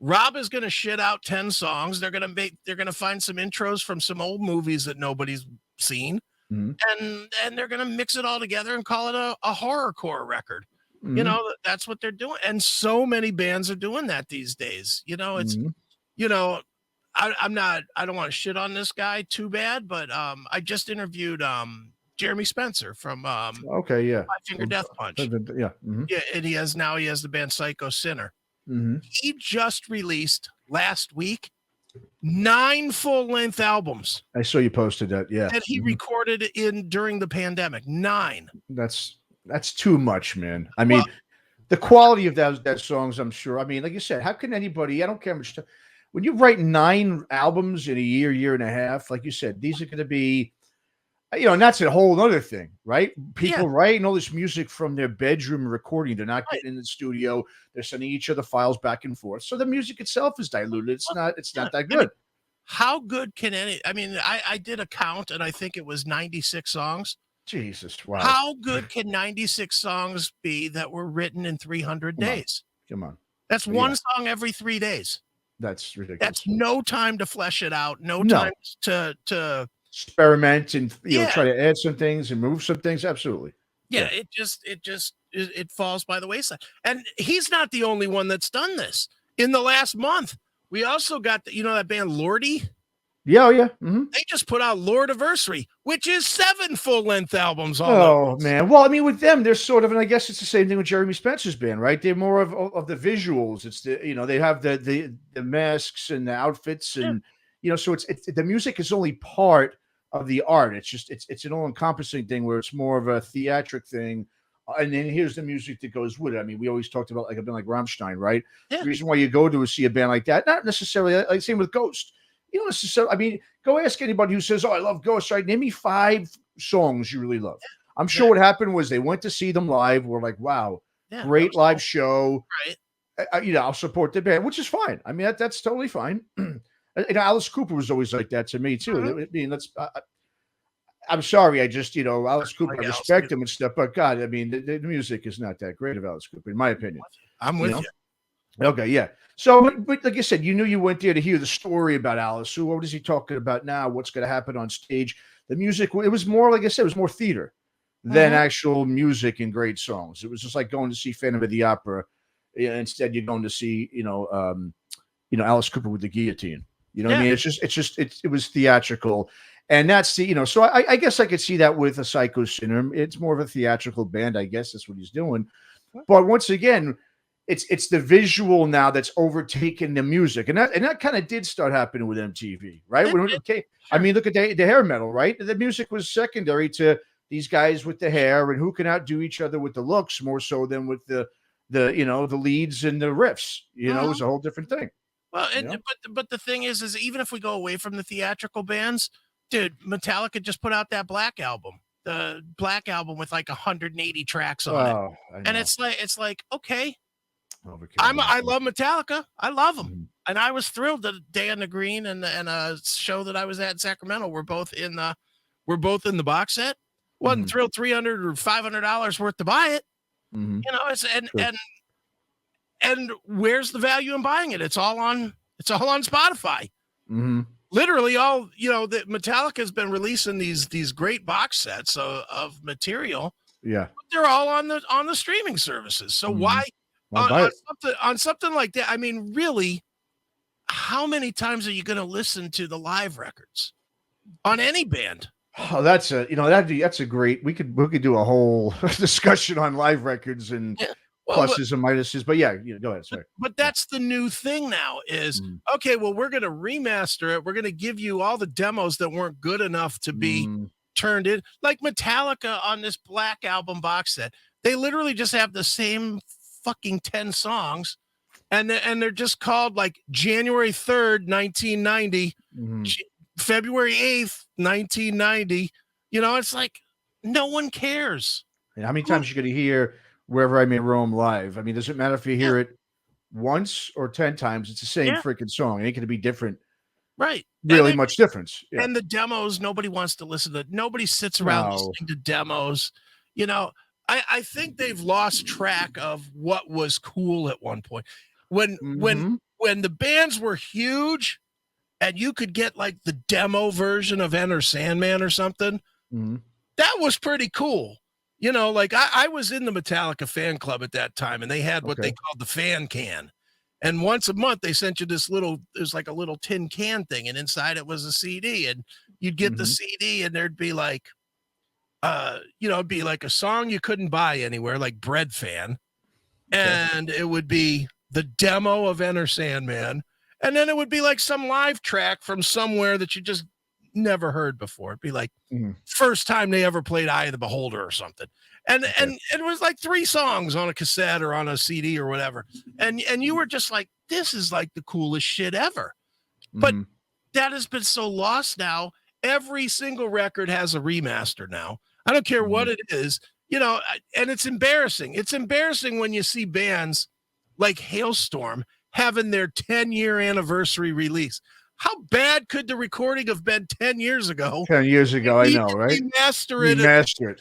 Rob is going to shit out 10 songs. They're going to find some intros from some old movies that nobody's seen. Mm-hmm. And they're going to mix it all together and call it a horrorcore record. Mm-hmm. That's what they're doing. And so many bands are doing that these days. It's, mm-hmm. I don't want to shit on this guy too bad, but I just interviewed Jeremy Spencer from Five Finger Death Punch. Yeah. Mm-hmm. Yeah, and he has the band Psycho Sinner. Mm-hmm. He just released last week 9 full-length albums. I saw you posted that, yeah. That he recorded during the pandemic. 9. That's too much, man. I mean, the quality of that songs, I'm sure. I mean, like you said, how can anybody? I don't care how much time. When you write 9 albums in a year and a half, like you said, these are going to be, and that's a whole other thing, right? People writing all this music from their bedroom recording. They're not getting in the studio. They're sending each other files back and forth. So the music itself is diluted. It's not that good. How good can I did a count and I think it was 96 songs. Jesus, wow. How good can 96 songs be that were written in 300 days? Come on. That's one song every 3 days. That's ridiculous. That's no time to flesh it out. No time to experiment and try to add some things and move some things. Absolutely. Yeah. It falls by the wayside. And he's not the only one that's done this. In the last month, we also got that band Lordy. Yeah, yeah. Mm-hmm. They just put out Lordiversary, which is 7 full-length albums. Man. Well, I mean, with them, they're sort of, and I guess it's the same thing with Jeremy Spencer's band, right? They're more of the visuals. It's they have the masks and the outfits, and so it's the music is only part of the art. It's just it's an all-encompassing thing where it's more of a theatric thing. And then here's the music that goes with it. I mean, we always talked about like a band like Rammstein, right? Yeah. The reason why you go to see a band like that, not necessarily like same with Ghost. You don't necessarily. I mean, go ask anybody who says, "Oh, I love Ghost." Right? Name me 5 songs you really love. I'm sure what happened was they went to see them live. We're like, "Wow, great live show." Right? I'll support the band, which is fine. I mean, that's totally fine. Alice Cooper was always like that to me too. Mm-hmm. I mean, I'm sorry. I just, Alice Cooper, I respect him and stuff, but God, I mean, the music is not that great of Alice Cooper, in my opinion. I'm with you. Okay, yeah. So, but like I said, you knew you went there to hear the story about Alice. So what is he talking about now? What's going to happen on stage? The music, it was more, like I said, it was more theater than actual music and great songs. It was just like going to see Phantom of the Opera. Instead, you're going to see, Alice Cooper with the guillotine. You know what I mean? It was theatrical. And that's so I guess I could see that with a Psycho Sinner. It's more of a theatrical band. I guess that's what he's doing. But once again, it's the visual now that's overtaken the music, and that kind of did start happening with MTV, right? I mean, look at the hair metal, right? The music was secondary to these guys with the hair and who can outdo each other with the looks more so than with the leads and the riffs. It was a whole different thing. Well, but the thing is even if we go away from the theatrical bands, dude, Metallica just put out that Black album. The Black album with like 180 tracks on it. And it's like, okay. I love Metallica. I love them. Mm-hmm. And I was thrilled that Dan the Green and a show that I was at in Sacramento were both in the box set. Wasn't thrilled $300 or $500 worth to buy it. Mm-hmm. And where's the value in buying it? It's all on Spotify. Mm-hmm. Literally all, that Metallica has been releasing these great box sets of material. Yeah. But they're all on the streaming services. So why on something like that? I mean, really, how many times are you going to listen to the live records on any band? Oh, that's a that's a great. We could do a whole discussion on live records and Yeah. Well, pluses and minuses. But yeah, go ahead. Sorry. but Yeah. that's the new thing now is, Mm. okay, well, we're going to remaster it. We're going to give you all the demos that weren't good enough to be turned in. Like Metallica on this Black Album box set, they literally just have the same fucking 10 songs, and they're just called like January 3rd, 1990, February 8th, 1990. It's like no one cares. And how many times you're going to hear Wherever I May Roam live? I mean, does it matter if you hear it once or 10 times? It's the same freaking song. It ain't going to be different. Right. Really much difference. Yeah. And the demos, nobody wants to listen to. Nobody sits around listening to demos. I think they've lost track of what was cool at one point. When the bands were huge and you could get like the demo version of Enter Sandman or something, that was pretty cool. Like I was in the Metallica fan club at that time, and they had what they called the fan can. And once a month, they sent you it was like a little tin can thing, and inside it was a CD, and you'd get the CD, and there'd be like, it'd be like a song you couldn't buy anywhere, like Bread Fan, and it would be the demo of Enter Sandman, and then it would be like some live track from somewhere that you just never heard before. It'd be like first time they ever played Eye of the Beholder or something. And it was like 3 songs on a cassette or on a CD or whatever. And you were just like, this is like the coolest shit ever. But that has been so lost now. Every single record has a remaster now. I don't care what it is, and it's embarrassing. It's embarrassing when you see bands like Hailstorm having their 10-year anniversary release. How bad could the recording have been 10 years ago? 10 years ago, I know, right? Remaster it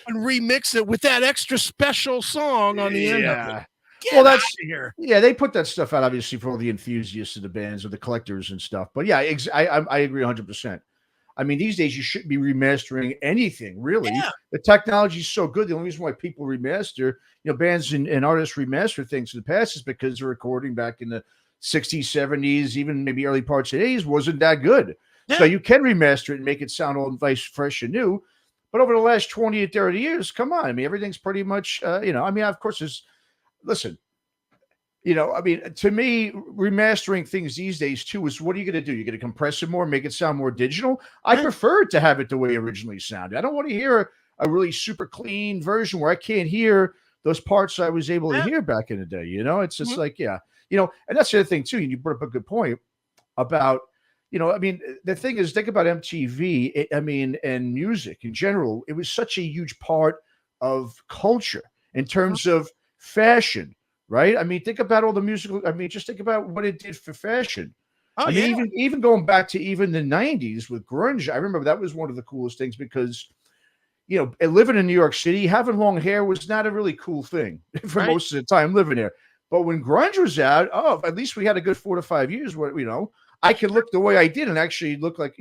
and remix it with that extra special song on the end of it. Get out of here. Yeah, they put that stuff out obviously for all the enthusiasts of the bands or the collectors and stuff. But yeah, I agree 100%. I mean, these days you shouldn't be remastering anything, really. Yeah. The technology is so good. The only reason why people remaster, bands and artists remaster things in the past is because they're recording back in the 60s, 70s, even maybe early parts of the 80s wasn't that good. Yeah. So you can remaster it and make it sound old and fresh and new. But over the last 20 or 30 years, come on. I mean, everything's pretty much, of course, to me, remastering things these days, too, is what are you going to do? You're going to compress it more, make it sound more digital? I prefer to have it the way it originally sounded. I don't want to hear a really super clean version where I can't hear those parts I was able to hear back in the day. It's just like, and that's the other thing, too. You brought up a good point about, the thing is, think about MTV, and music in general. It was such a huge part of culture in terms of fashion, right? I mean, think about all the musical. Just think about what it did for fashion. Even going back to even the 90s with grunge, I remember that was one of the coolest things because, living in New York City, having long hair was not a really cool thing for most of the time living there. But when grunge was out, at least we had a good 4 to 5 years where, I could look the way I did and actually look like,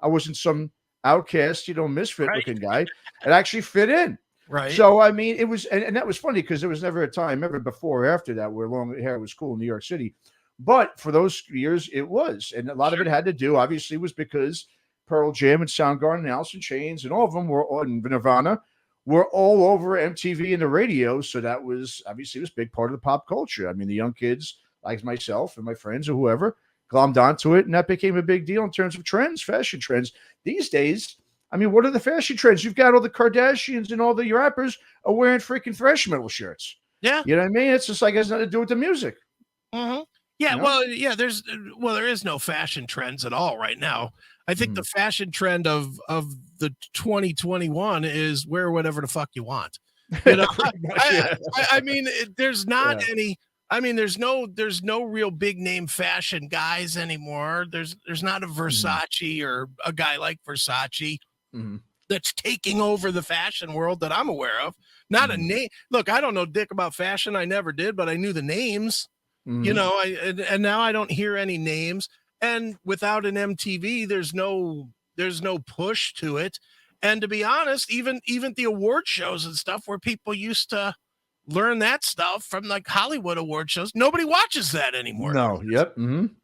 I wasn't some outcast, misfit looking guy. It actually fit in. Right. So, it was, and that was funny because there was never a time ever before or after that where long hair was cool in New York City. But for those years, it was. And a lot of it had to do, obviously, was because Pearl Jam and Soundgarden and Alice in Chains and all of them were on Nirvana were all over MTV and the radio. So that was obviously a big part of the pop culture. I mean, the young kids like myself and my friends or whoever glommed onto it. And that became a big deal in terms of trends, fashion trends. These days, what are the fashion trends? You've got all the Kardashians and all the rappers are wearing freaking thrash metal shirts. Yeah. You know what I mean? It's just like it has nothing to do with the music. Mm-hmm. Yeah. There is no fashion trends at all right now. I think the fashion trend of the 2021 is wear whatever the fuck you want. There's not any. There's no real big name fashion guys anymore. There's not a Versace or a guy like Versace that's taking over the fashion world that I'm aware of. Not a name. Look, I don't know dick about fashion. I never did, but I knew the names. And now I don't hear any names. And without an MTV, there's no push to it. And to be honest, even the award shows and stuff where people used to learn that stuff from like Hollywood award shows, nobody watches that anymore. No, yep.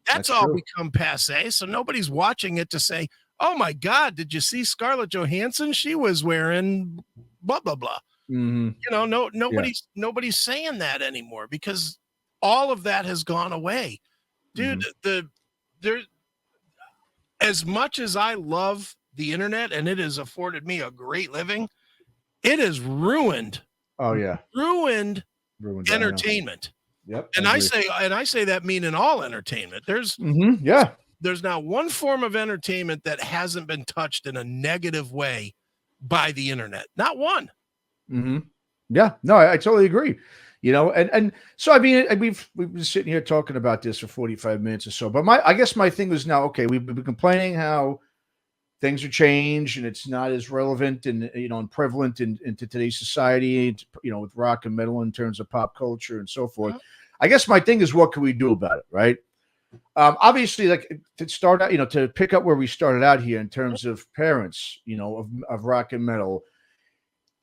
That's all true. Become passe. So nobody's watching it to say, oh my God, did you see Scarlett Johansson? She was wearing blah, blah, blah. Mm-hmm. You know, nobody's saying that anymore because all of that has gone away. Dude, there, as much as I love the internet and it has afforded me a great living, it has ruined. Oh yeah. Ruined entertainment. Yep. And I say that meaning all entertainment. There's not one form of entertainment that hasn't been touched in a negative way by the internet. Not one. Mm-hmm. Yeah, no, I totally agree. You know, and so I mean, we've been sitting here talking about this for 45 minutes or so. But I guess my thing was now, okay, we've been complaining how things are changed and it's not as relevant and and prevalent into today's society, with rock and metal in terms of pop culture and so forth. I guess my thing is, what can we do about it, right? Obviously, like to start out, to pick up where we started out here in terms of parents, of rock and metal.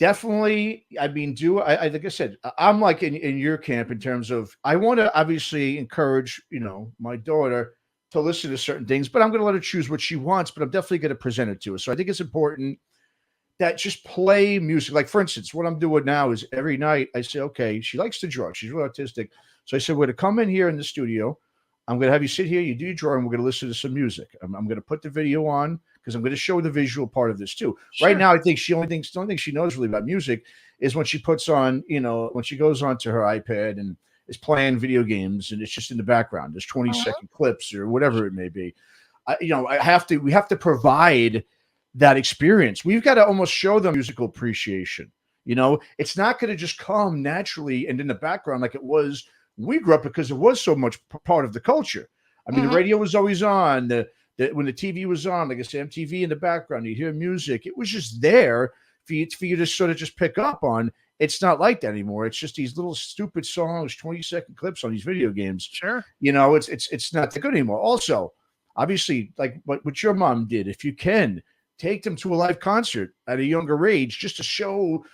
Definitely, I mean, I like I said, I'm like in your camp in terms of I want to obviously encourage, my daughter to listen to certain things, but I'm going to let her choose what she wants, but I'm definitely going to present it to her. So I think it's important that just play music. Like, for instance, what I'm doing now is every night I say, okay, she likes to draw. She's really artistic. So I said, we're going to come in here in the studio. I'm going to have you sit here, you do your drawing, we're going to listen to some music. I'm going to put the video on because I'm going to show the visual part of this too. Sure. Right now, I think the only thing she knows really about music is when she puts on, when she goes onto her iPad and is playing video games and it's just in the background. There's 20-second clips or whatever it may be. We have to provide that experience. We've got to almost show them musical appreciation. It's not going to just come naturally and in the background like it was. We grew up because it was so much part of the culture. I mean, the radio was always on. When the TV was on, like I said, MTV in the background, you hear music. It was just there for you to sort of just pick up on. It's not like that anymore. It's just these little stupid songs, 20-second clips on these video games. Sure. It's not that good anymore. Also, obviously, like what your mom did, if you can, take them to a live concert at a younger age just to show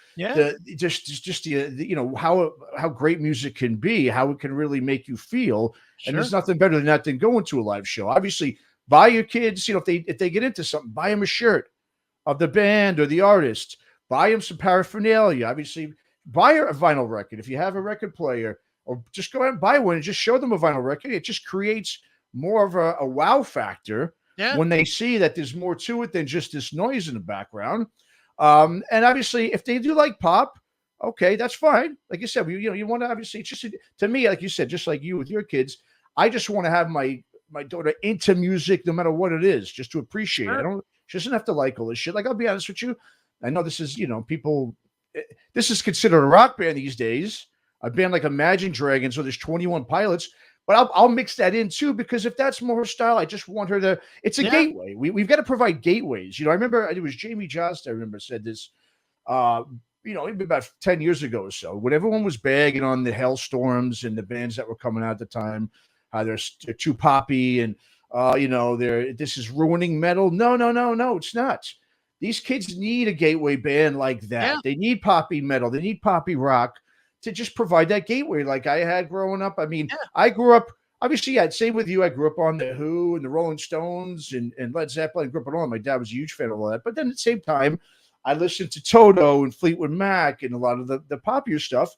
how great music can be, how it can really make you feel. Sure. And there's nothing better than that than going to a live show. Obviously, buy your kids, if they get into something, buy them a shirt of the band or the artist, buy them some paraphernalia. Obviously, buy a vinyl record. If you have a record player, or just go out and buy one and just show them a vinyl record. It just creates more of a wow factor. Yeah. When they see that there's more to it than just this noise in the background. And obviously, if they do like pop, okay, that's fine. Like you said, you want to obviously, it's just to me, like you said, just like you with your kids, I just want to have my daughter into music no matter what it is, just to appreciate it. She doesn't have to like all this shit. Like, I'll be honest with you. I know this is, this is considered a rock band these days. A band like Imagine Dragons, so there's 21 Pilots. But I'll mix that in too, because if that's more her style, I just want her to. It's a gateway. We've got to provide gateways. I remember it was Jamie Jost. I remember said this. Maybe about 10 years ago or so, when everyone was bagging on the Hellstorms and the bands that were coming out at the time, how they're too poppy and this is ruining metal. No, it's not. These kids need a gateway band like that. Yeah. They need poppy metal. They need poppy rock to just provide that gateway like I had growing up. I mean, I grew up, obviously, same with you. I grew up on The Who and the Rolling Stones and Led Zeppelin. I grew up on all that. My dad was a huge fan of all that. But then at the same time, I listened to Toto and Fleetwood Mac and a lot of the popular stuff.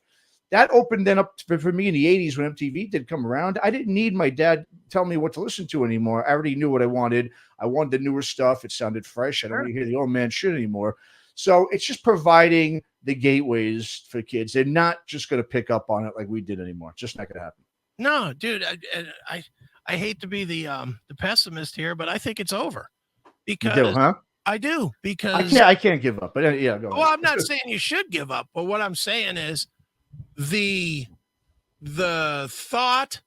That opened then up for me in the 80s when MTV did come around. I didn't need my dad tell me what to listen to anymore. I already knew what I wanted. I wanted the newer stuff. It sounded fresh. I don't want to hear the old man shit anymore. So it's just providing the gateways for kids. They're not just going to pick up on it like we did anymore. It's just not going to happen. No, dude, I hate to be the pessimist here, but I think it's over. Because you do, huh? I do, because I can't give up. But go ahead. Well, I'm not saying you should give up, but what I'm saying is the thought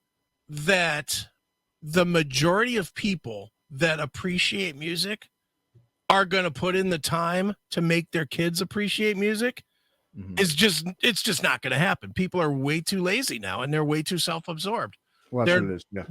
that the majority of people that appreciate music are going to put in the time to make their kids appreciate music it's just not going to happen. People are way too lazy now, and they're way too self-absorbed. Well, that's what it is. Yeah.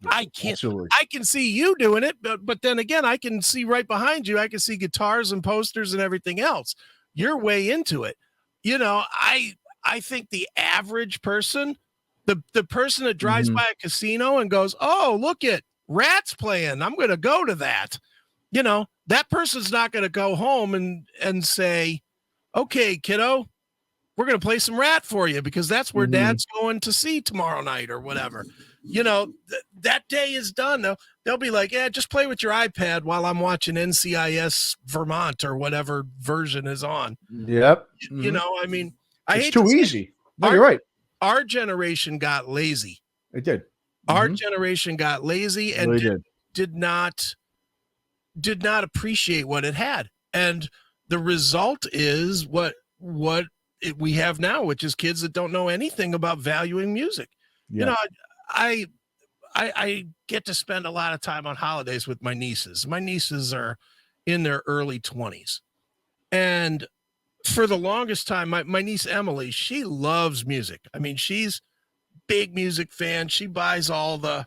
I can't. Absolutely. I can see you doing it, but then again, I can see right behind you. I can see guitars and posters and everything else. You're way into it. I think the average person, the person that drives by a casino and goes, "Oh, look at Rat's playing. I'm going to go to that. You know, that person's not going to go home and say, okay, kiddo, we're going to play some Rat for you because that's where dad's going to see tomorrow night or whatever. You know, that day is done. They'll be like, yeah, just play with your iPad while I'm watching NCIS Vermont or whatever version is on. Yep. You know, I mean, it's too easy. No, you're right. Our generation got lazy. It did. Our generation got lazy and really did not appreciate what it had. And the result is what we have now, which is kids that don't know anything about valuing music. Yeah. You know, I get to spend a lot of time on holidays with my nieces. My nieces are in their early 20s. And for the longest time, my niece Emily, she loves music. I mean, she's big music fan. She buys all the,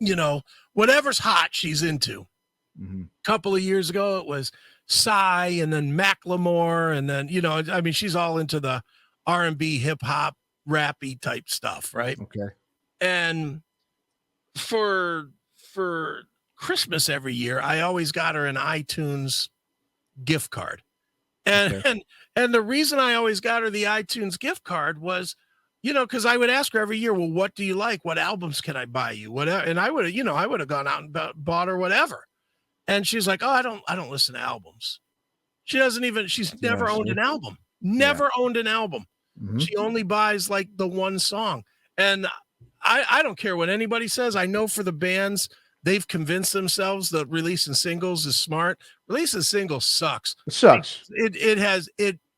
you know, whatever's hot she's into. A couple of years ago, it was Psy and then Macklemore. And then, you know, I mean, she's all into the R&B, hip hop, rappy type stuff. Right. Okay. And for Christmas every year, I always got her an iTunes gift card. And the reason I always got her the iTunes gift card was, you know, because I would ask her every year, well, what do you like? What albums can I buy you? Whatever. And I would have gone out and bought her whatever. And she's like, oh, I don't listen to albums. She's never owned an album. Never owned an album. She only buys like the one song. And I don't care what anybody says. I know for the bands, they've convinced themselves that releasing singles is smart. Releasing singles sucks. It sucks.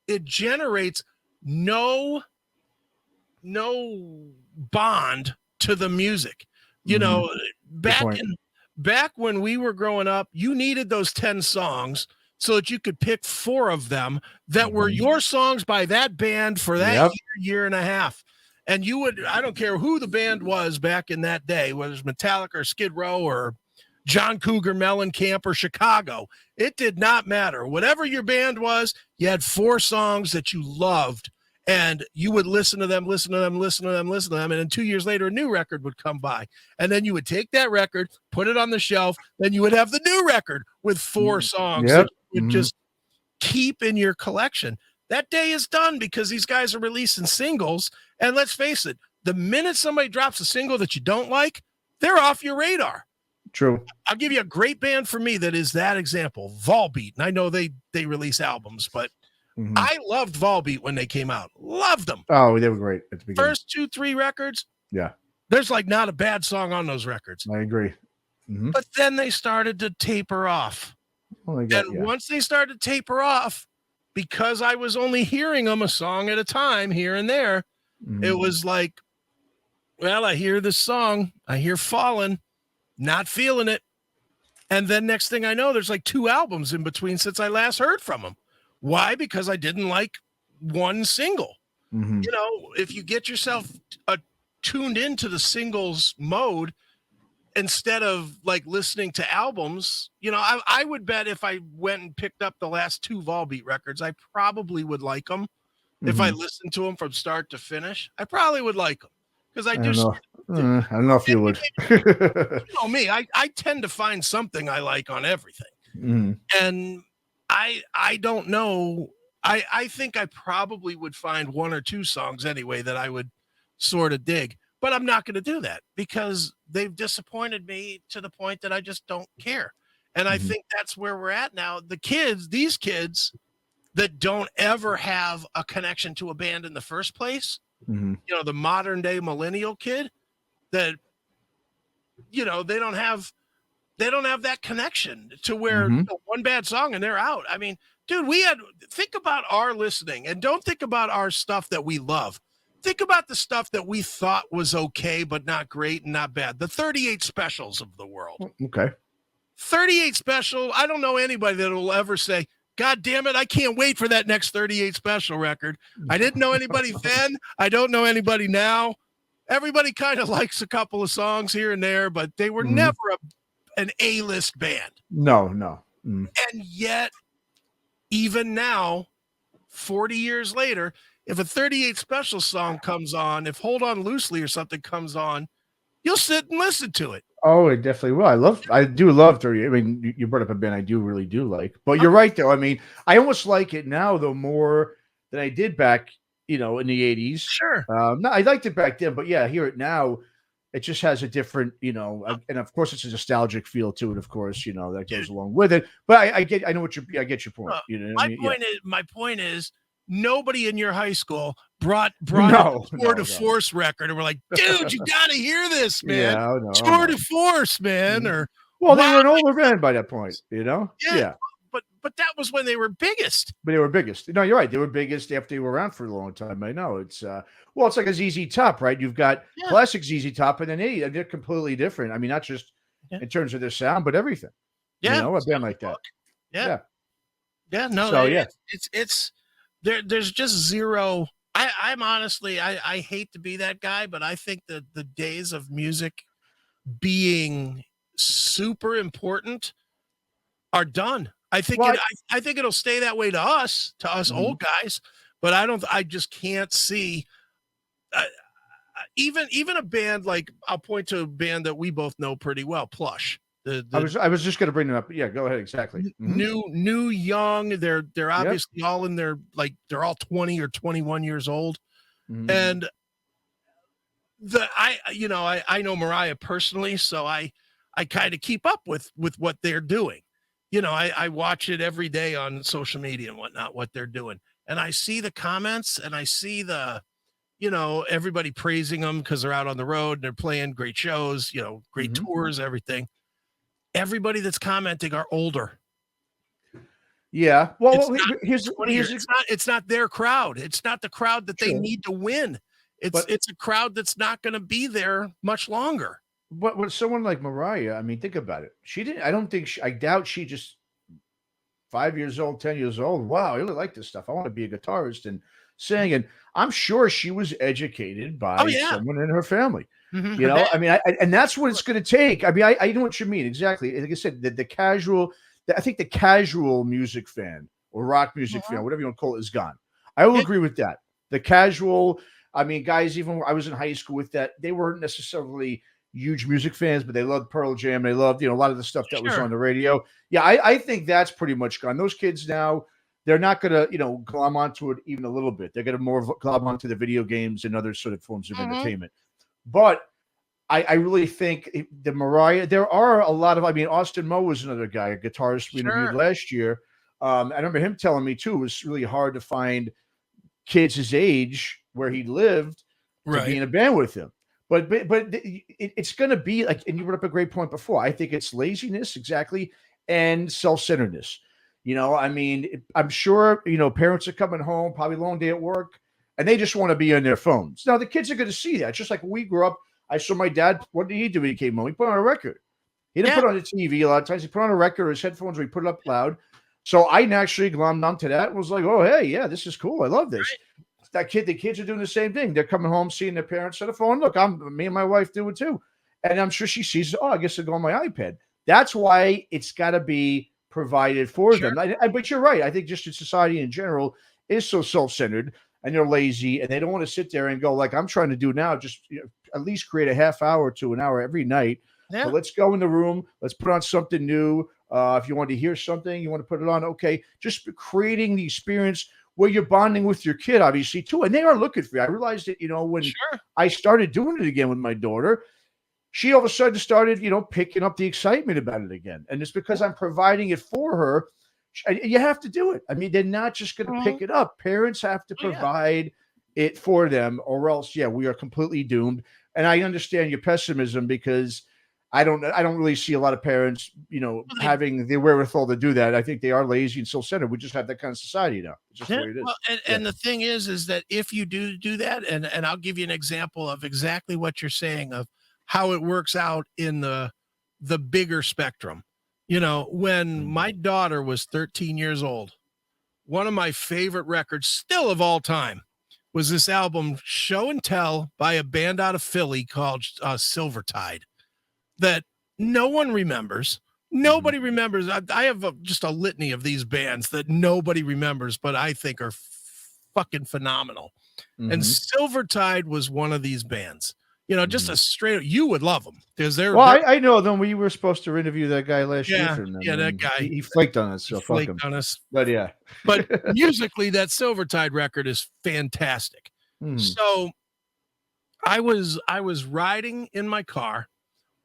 It generates no bond to the music. You know, back when we were growing up, you needed those 10 songs so that you could pick 4 of them that were your songs by that band for that year and a half. And you would, I don't care who the band was back in that day, whether it's Metallica or Skid Row or John Cougar Mellencamp or Chicago, it did not matter. Whatever your band was, you had 4 songs that you loved. And you would listen to them. And then 2 years later, a new record would come by. And then you would take that record, put it on the shelf. Then you would have the new record with 4 songs that you would just keep in your collection. That day is done because these guys are releasing singles. And let's face it, the minute somebody drops a single that you don't like, they're off your radar. True. I'll give you a great band for me that is that example, Volbeat. And I know they release albums, but I loved Volbeat when they came out. Loved them. Oh, they were great at the beginning. First 2-3 records. Yeah. There's like not a bad song on those records. I agree. But then they started to taper off. Once they started to taper off, because I was only hearing them a song at a time here and there, it was like, well, I hear this song. I hear Fallen, not feeling it. And then next thing I know, there's like 2 albums in between since I last heard from them. Why? Because I didn't like one single. You know, if you get yourself tuned into the singles mode instead of like listening to albums, you know, I would bet if I went and picked up the last 2 Volbeat records, I probably would like them. If I listened to them from start to finish, I probably would like them because I don't know if you would. You know me, I tend to find something I like on everything. And I don't know. I think I probably would find 1 or 2 songs anyway that I would sort of dig, but I'm not going to do that because they've disappointed me to the point that I just don't care. And I think that's where we're at now. These kids that don't ever have a connection to a band in the first place, you know, the modern day millennial kid that, you know, they don't have that connection to where one bad song and they're out. I mean, dude, think about our listening and don't think about our stuff that we love. Think about the stuff that we thought was okay, but not great and not bad. The 38 specials of the world. Okay. 38 special. I don't know anybody that will ever say, God damn it, I can't wait for that next 38 special record. I didn't know anybody then. I don't know anybody now. Everybody kind of likes a couple of songs here and there, but they were never an A-list band. No. And yet, even now, 40 years later, if a 38 special song comes on, if Hold On Loosely or something comes on, you'll sit and listen to it. Oh, it definitely will. I do love 30. I mean, you brought up a band I really do like. But you're right, though. I mean, I almost like it now, though, more than I did back, in the 80s. Sure. No, I liked it back then, but yeah, hear it now. It just has a different, and of course, it's a nostalgic feel to it. Of course, that goes along with it. But I get your point. You know what I mean? My point is, nobody in your high school brought No, a Tour de Force record and we're like, dude, you got to hear this, man. Yeah, Tour de Force, man. Mhm. Or Well, they were an older band by that point, Yeah. But that was when they were biggest. But they were biggest. No, you're right. They were biggest after they were around for a long time. I know. It's it's like a ZZ Top, right? You've got classic ZZ Top, and then they're completely different. I mean, not just in terms of their sound, but everything. Yeah, a band like that. Yeah. No, so it's there's just zero. I'm honestly, I hate to be that guy, but I think that the days of music being super important are done. I think I think it'll stay that way to us old guys, but I just can't see even a band like, I'll point to a band that we both know pretty well, Plush. I was just going to bring them up. Yeah, go ahead. Exactly. New, young. They're obviously all in their, like, they're all 20 or 21 years old. And I know Mariah personally, so I kind of keep up with what they're doing. I watch it every day on social media and whatnot, what they're doing. And I see the comments and I see everybody praising them because they're out on the road and they're playing great shows, great tours, everything. Everybody that's commenting are older. Yeah. Well, it's not their crowd. It's not the crowd that they need to win. It's a crowd that's not going to be there much longer. But with someone like Mariah, I mean, think about it. I doubt she just 5 years old, 10 years old. Wow, I really like this stuff. I want to be a guitarist and sing. And I'm sure she was educated by someone in her family. I mean, and that's what it's going to take. I mean, I know what you mean. Exactly. Like I said, the casual, I think the casual music fan or rock music fan, whatever you want to call it, is gone. I will agree with that. The casual, I mean, guys, even when I was in high school with that, they weren't necessarily huge music fans, but they loved Pearl Jam. They loved, a lot of the stuff that was on the radio. Yeah, I think that's pretty much gone. Those kids now, they're not going to, glom onto it even a little bit. They're going to more glom onto the video games and other sort of forms of entertainment. But I really think the Mariah, there are a lot of, I mean, Austin Moe was another guy, a guitarist we interviewed last year. I remember him telling me too, it was really hard to find kids his age where he lived to be in a band with him. But it's going to be like, and you brought up a great point before. I think it's laziness, exactly, and self-centeredness. I mean, I'm sure, parents are coming home, probably a long day at work, and they just want to be on their phones. Now, the kids are going to see that. Just like when we grew up, I saw my dad. What did he do when he came home? He put on a record. He didn't put on the TV a lot of times. He put on a record or his headphones where he put it up loud. So I naturally glommed onto that and was like, oh, hey, yeah, this is cool. I love this. The kids are doing the same thing. They're coming home, seeing their parents on the phone. Look, me and my wife do it too. And I'm sure she sees, I guess I'll go on my iPad. That's why it's got to be provided for them. But you're right. I think just in society in general is so self-centered and they're lazy and they don't want to sit there and go like I'm trying to do now, just at least create a half hour to an hour every night. Yeah. But let's go in the room. Let's put on something new. If you want to hear something, you want to put it on. Okay. Just creating the experience where you're bonding with your kid, obviously, too. And they are looking for you. I realized it, when I started doing it again with my daughter, she all of a sudden started, picking up the excitement about it again. And it's because I'm providing it for her. You have to do it. I mean, they're not just going to pick it up. Parents have to provide it for them, or else, we are completely doomed. And I understand your pessimism because I don't really see a lot of parents, having the wherewithal to do that. I think they are lazy and self-centered. We just have that kind of society now. It's just the way it is. Well, and the thing is that if you do that, and I'll give you an example of exactly what you're saying of how it works out in the bigger spectrum. When my daughter was 13 years old, one of my favorite records still of all time was this album Show and Tell by a band out of Philly called Silvertide. That no one remembers. Nobody remembers. I have just a litany of these bands that nobody remembers, but I think are fucking phenomenal. And Silvertide was one of these bands. You know, just a straight. You would love them because they're. Well, I know them. We were supposed to interview that guy last year from them. Yeah, that guy. He flaked on us. So fuck him. On us. But yeah. But musically, that Silvertide record is fantastic. So I was riding in my car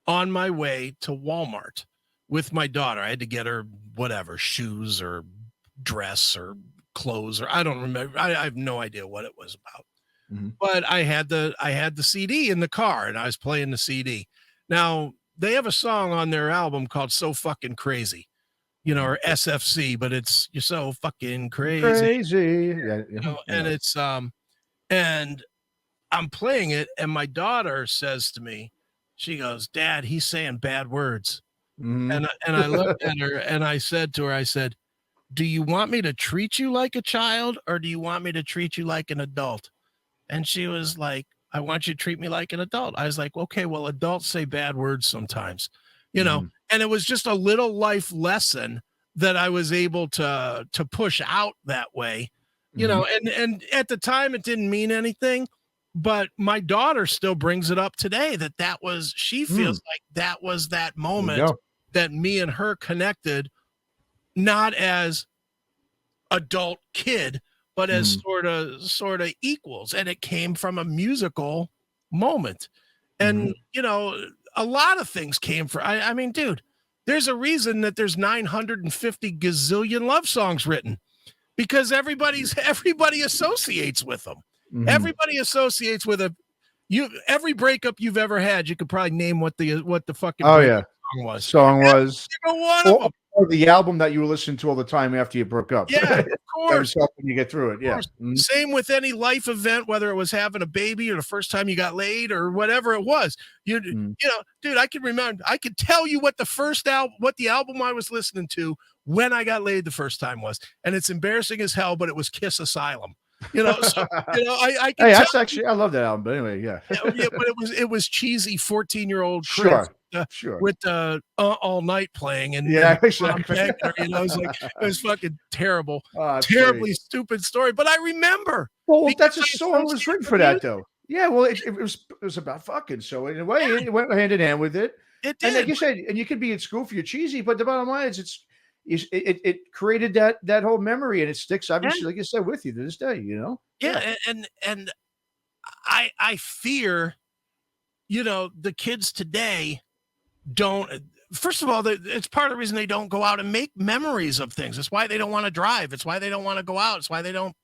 on my way to Walmart with my daughter. I had to get her whatever, shoes or dress or clothes, or I don't remember. I have no idea what it was about. But I had the CD in the car and I was playing the CD. Now they have a song on their album called So Fucking Crazy, you know, or SFC, but it's You're So Fucking Crazy. Yeah, you know, and it's and I'm playing it and my daughter says to me, she goes, "Dad, he's saying bad words." And I looked at her and I said to her, I said, "Do you want me to treat you like a child or do you want me to treat you like an adult?" And she was like, "I want you to treat me like an adult." I was like, "Okay, well, adults say bad words sometimes, you know." And it was just a little life lesson that I was able to push out that way, you know. And at the time, it didn't mean anything, but my daughter still brings it up today. She feels like that was that moment that me and her connected, not as adult kid, but as sort of equals. And it came from a musical moment. And, you know, a lot of things came from, I mean, dude, there's a reason that there's 950 gazillion love songs written because everybody associates with them. Everybody associates with every breakup you've ever had. You could probably name what the fucking song was. Or the album that you were listening to all the time after you broke up. Yeah, of course. That was helping you get through it. Yeah. Same with any life event, whether it was having a baby or the first time you got laid or whatever it was. You know, dude, I can remember. I could tell you what the album I was listening to when I got laid the first time was, and it's embarrassing as hell, but it was Kiss Asylum. You know, so you know, I can that's actually I love that album. But anyway, yeah, but it was cheesy 14-year-old Chris. With All Night playing and exactly. You know, it was fucking terrible, terribly stupid story. But I remember. Well, that's a song was written for that, though. Yeah, well, it was about fucking. So in a way, it went hand in hand with it. It did. And like you said, and you could be in school for your cheesy, but the bottom line is it created that whole memory, and it sticks obviously, like you said, with you to this day. You know. Yeah. And I fear, you know, the kids today don't. First of all, it's part of the reason they don't go out and make memories of things. It's why they don't want to drive. It's why they don't want to go out. It's why they don't,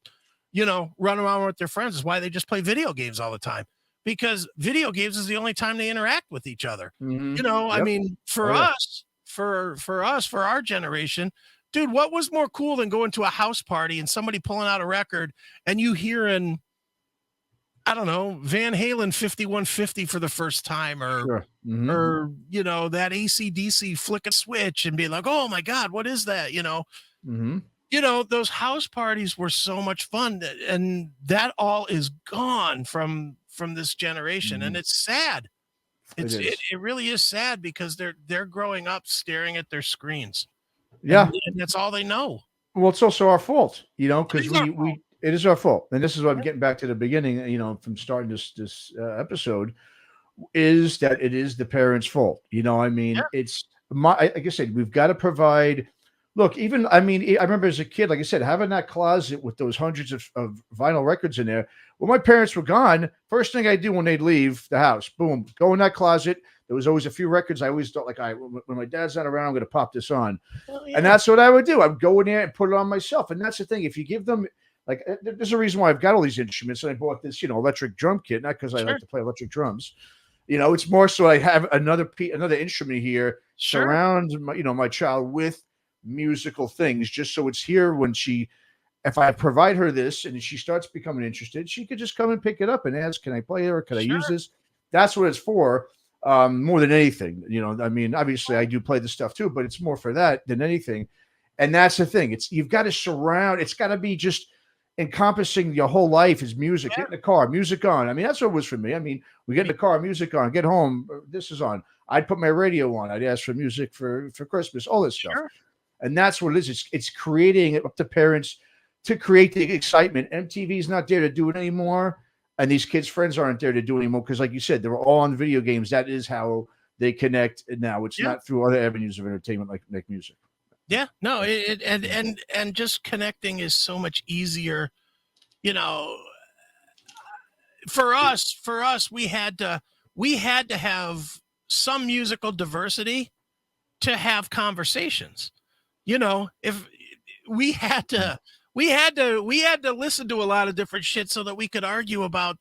you know, run around with their friends. It's why they just play video games all the time, because video games is the only time they interact with each other. You know, I mean, for us, for our generation, dude, what was more cool than going to a house party and somebody pulling out a record and you hearing, I don't know, Van Halen 5150 for the first time, or you know, that AC/DC flick a switch and be like, "Oh my God, what is that?" You know, you know, those house parties were so much fun, and that all is gone from this generation, and it's sad. It really is sad because they're growing up staring at their screens. And that's all they know. Well, it's also our fault, you know, because it is our fault. And this is what I'm getting back to the beginning, you know, from starting this episode, is that it is the parents' fault. You know, I mean, it's like I said, we've got to provide. Look, even, I mean, I remember as a kid, like I said, having that closet with those hundreds of vinyl records in there. When my parents were gone, first thing I do when they'd leave the house, boom, go in that closet. There was always a few records. I always thought, like, when my dad's not around, I'm going to pop this on. And that's what I would do. I'd go in there and put it on myself. And that's the thing. If you give them, like, there's a reason why I've got all these instruments. And I bought this, you know, electric drum kit, not because I like to play electric drums. You know, it's more so I have another instrument here, surround my child with musical things, just so it's here when if I provide her this and she starts becoming interested, she could just come and pick it up and ask, "Can I play it, or can I use this?" That's what it's for, more than anything. You know, I mean, obviously I do play the stuff too, but it's more for that than anything. And that's the thing. You've got to surround. It's got to be just encompassing your whole life is music. Get in the car, music on. I mean, that's what it was for me. I mean, we get in the car, music on. Get home, this is on. I'd put my radio on. I'd ask for music for Christmas, all this stuff. And that's what it is. It's creating it up to parents to create the excitement. MTV's not there to do it anymore. and these kids' friends aren't there to do anymore because, like you said, they're all on video games. That is how they connect now. It's not through other avenues of entertainment like music. Yeah, no, and just connecting is so much easier. You know, for us, we had to have some musical diversity to have conversations. You know, if we had to listen to a lot of different shit so that we could argue about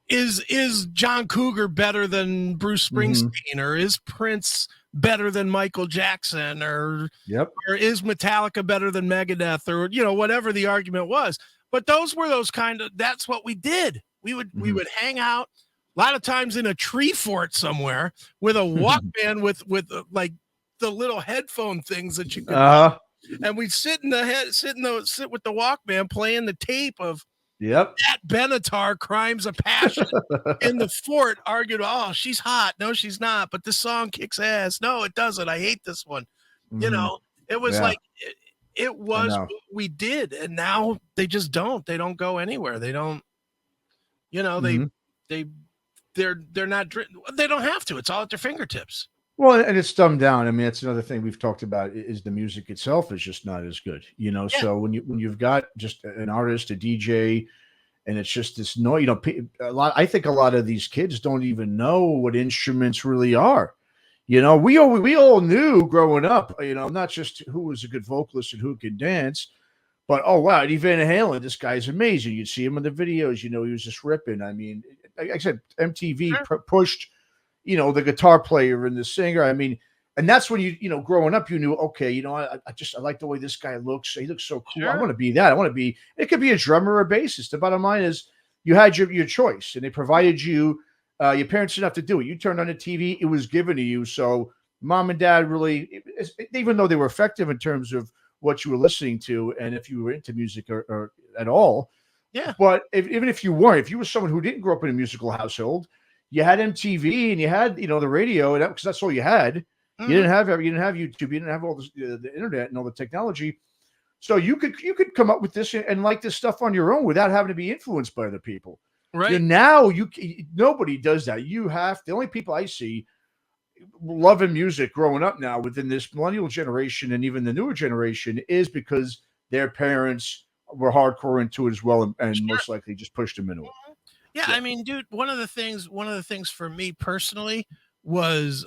is John Cougar better than Bruce Springsteen, or is Prince better than Michael Jackson, or is Metallica better than Megadeth, or whatever the argument was. But those were that's what we did. We would hang out a lot of times in a tree fort somewhere with a Walkman with like the little headphone things that you could buy. And we'd sit with the Walkman playing the tape of that Benatar, Crimes of Passion in the fort, argued, oh, she's hot. No, she's not. But this song kicks ass. No, it doesn't. I hate this one. It was like, it was what we did. And now they just don't. They don't go anywhere. They don't, they're not, they don't have to. It's all at their fingertips. Well, and it's dumbed down. I mean, that's another thing we've talked about is the music itself is just not as good, So when you've got just an artist, a DJ, and it's just this noise, I think a lot of these kids don't even know what instruments really are. We all knew growing up, not just who was a good vocalist and who could dance, but oh wow, Eddie Van Halen, this guy's amazing. You'd see him in the videos, he was just ripping. I mean, like I said, MTV pushed. The guitar player and the singer. I mean, and that's when growing up, you knew, okay, I like the way this guy looks. He looks so cool. I want to be that. I want to be, it could be a drummer or a bassist. The bottom line is you had your choice, and they provided you, your parents didn't have to do it. You turned on the TV, it was given to you. So mom and dad really, even though they were effective in terms of what you were listening to, and if you were into music or at all. Yeah. But even if you weren't, if you were someone who didn't grow up in a musical household, you had MTV and you had, the radio, because that's all you had. You didn't have YouTube. You didn't have all the internet and all the technology. So you could come up with this and like this stuff on your own without having to be influenced by other people. Right. Now nobody does that. The only people I see loving music growing up now within this millennial generation and even the newer generation is because their parents were hardcore into it as well and most likely just pushed them into it. Yeah, I mean, dude, one of the things for me personally was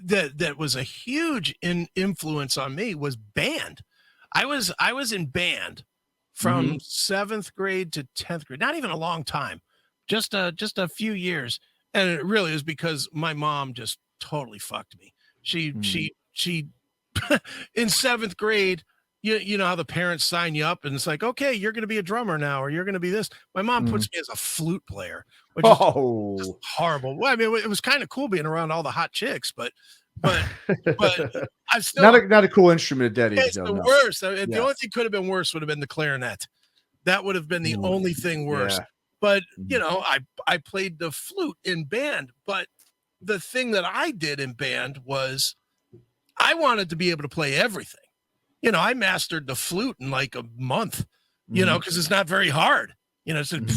that was a huge influence on me was band. I was in band from 7th grade to 10th grade, not even a long time, just a few years. And it really is because my mom just totally fucked me. She in 7th grade, you know how the parents sign you up and it's like, okay, you're going to be a drummer now, or you're going to be this. My mom puts me as a flute player, which is just horrible. Well, I mean, it was kind of cool being around all the hot chicks, but I still not a cool instrument at that age. It's the worst. The only thing could have been worse would have been the clarinet. That would have been the only thing worse. Yeah. But I played the flute in band. But the thing that I did in band was I wanted to be able to play everything. I mastered the flute in like a month, because it's not very hard. It's and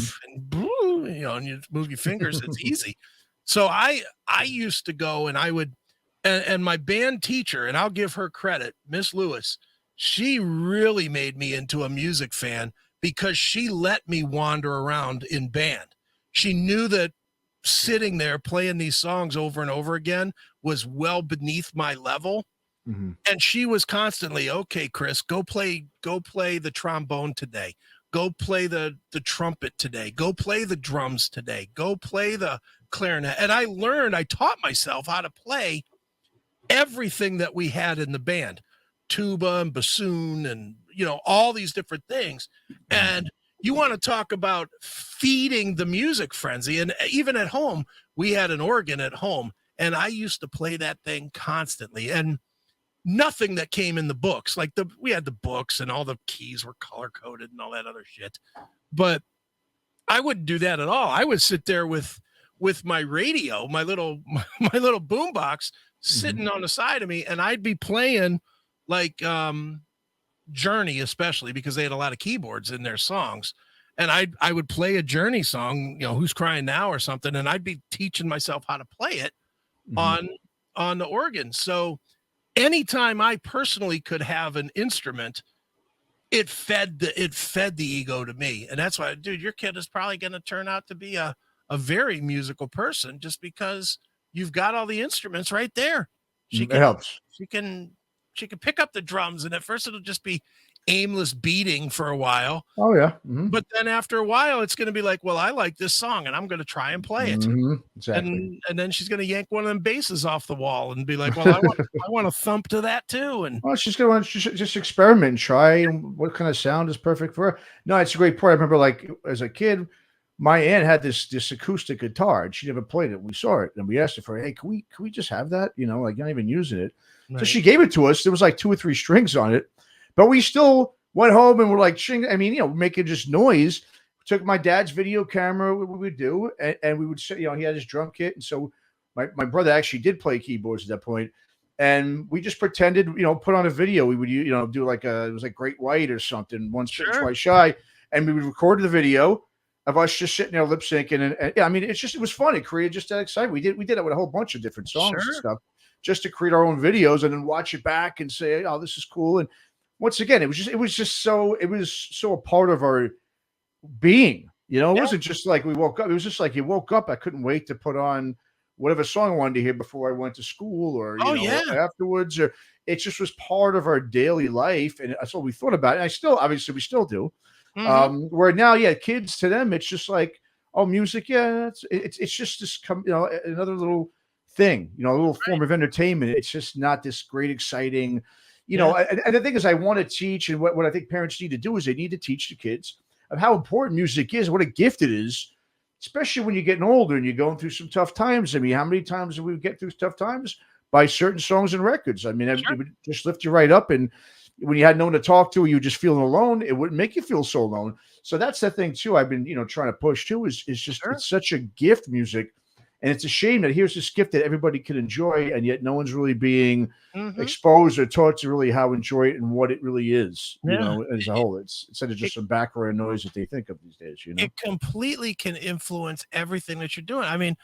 you move your fingers, it's easy. So I used to go and I would, and my band teacher, and I'll give her credit, Miss Lewis, she really made me into a music fan because she let me wander around in band. She knew that sitting there playing these songs over and over again was well beneath my level. And she was constantly, okay, Chris, go play the trombone today. Go play the trumpet today. Go play the drums today. Go play the clarinet. And I taught myself how to play everything that we had in the band, tuba and bassoon and, all these different things. And you want to talk about feeding the music frenzy. And even at home, we had an organ at home and I used to play that thing constantly. And nothing that came in the books, like we had the books and all the keys were color coded and all that other shit, but I wouldn't do that at all. I would sit there with my radio, my little boombox sitting on the side of me, and I'd be playing like Journey, especially because they had a lot of keyboards in their songs, and I would play a Journey song, Who's Crying Now or something, and I'd be teaching myself how to play it on the organ. So anytime I personally could have an instrument, it fed the ego to me. And that's why, dude, your kid is probably going to turn out to be a very musical person just because you've got all the instruments right there. It helps. She can pick up the drums, and at first it'll just be aimless beating for a while. Oh yeah. But then after a while, it's going to be like, well, I like this song and I'm going to try and play it. Exactly. And then she's going to yank one of them basses off the wall and be like, well, I want to thump to that too. And well, she's going to want to just experiment, try what kind of sound is perfect for her. No, it's a great point. I remember, like, as a kid, my aunt had this acoustic guitar and she never played it. We saw it and we asked her for, hey, can we just have that? Like, you're not even using it. Right. So she gave it to us. There was like 2 or 3 strings on it, but we still went home and we're like, making just noise. Took my dad's video camera, we would do, and we would say, he had his drum kit. And so my brother actually did play keyboards at that point. And we just pretended, put on a video. We would, do like it was like Great White or something, One String Twice Shy. And we would record the video of us just sitting there lip syncing. And it was fun. It created just that excitement. We did it with a whole bunch of different songs and stuff, just to create our own videos and then watch it back and say, oh, this is cool. And once again, it was so a part of our being. It wasn't just like we woke up. It was just like you woke up. I couldn't wait to put on whatever song I wanted to hear before I went to school or afterwards. Or it just was part of our daily life, and that's what we thought about it. And we still do. Where now, kids, to them, it's just like, oh, music, it's just this another little thing, a little form of entertainment. It's just not this great, exciting, and the thing is, I want to teach, and what I think parents need to do is they need to teach the kids of how important music is, what a gift it is, especially when you're getting older and you're going through some tough times. I mean, how many times do we get through tough times? By certain songs and records. I mean, it would just lift you right up. And when you had no one to talk to, you were just feeling alone, it wouldn't make you feel so alone. So that's the thing too. I've been, trying to push too, is just, it's such a gift, music. And it's a shame that here's this gift that everybody can enjoy, and yet no one's really being exposed or taught to really how to enjoy it and what it really is, as a whole. It's instead of just some background noise that they think of these days, It completely can influence everything that you're doing. I mean,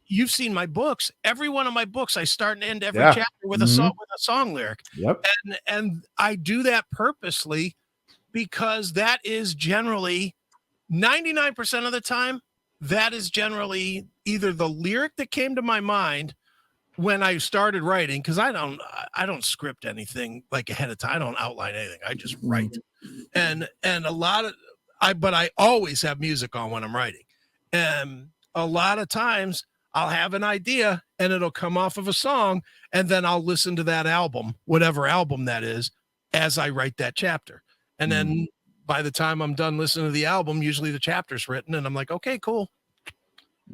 you've seen my books. Every one of my books, I start and end every chapter with a song lyric. Yep. And I do that purposely because that is generally 99% of the time, that is generally either the lyric that came to my mind when I started writing, because I don't script anything like ahead of time. I don't outline anything. I just write. And but I always have music on when I'm writing. And a lot of times I'll have an idea and it'll come off of a song, and then I'll listen to that album, whatever album that is, as I write that chapter. And then by the time I'm done listening to the album, usually the chapter's written, and I'm like, okay, cool.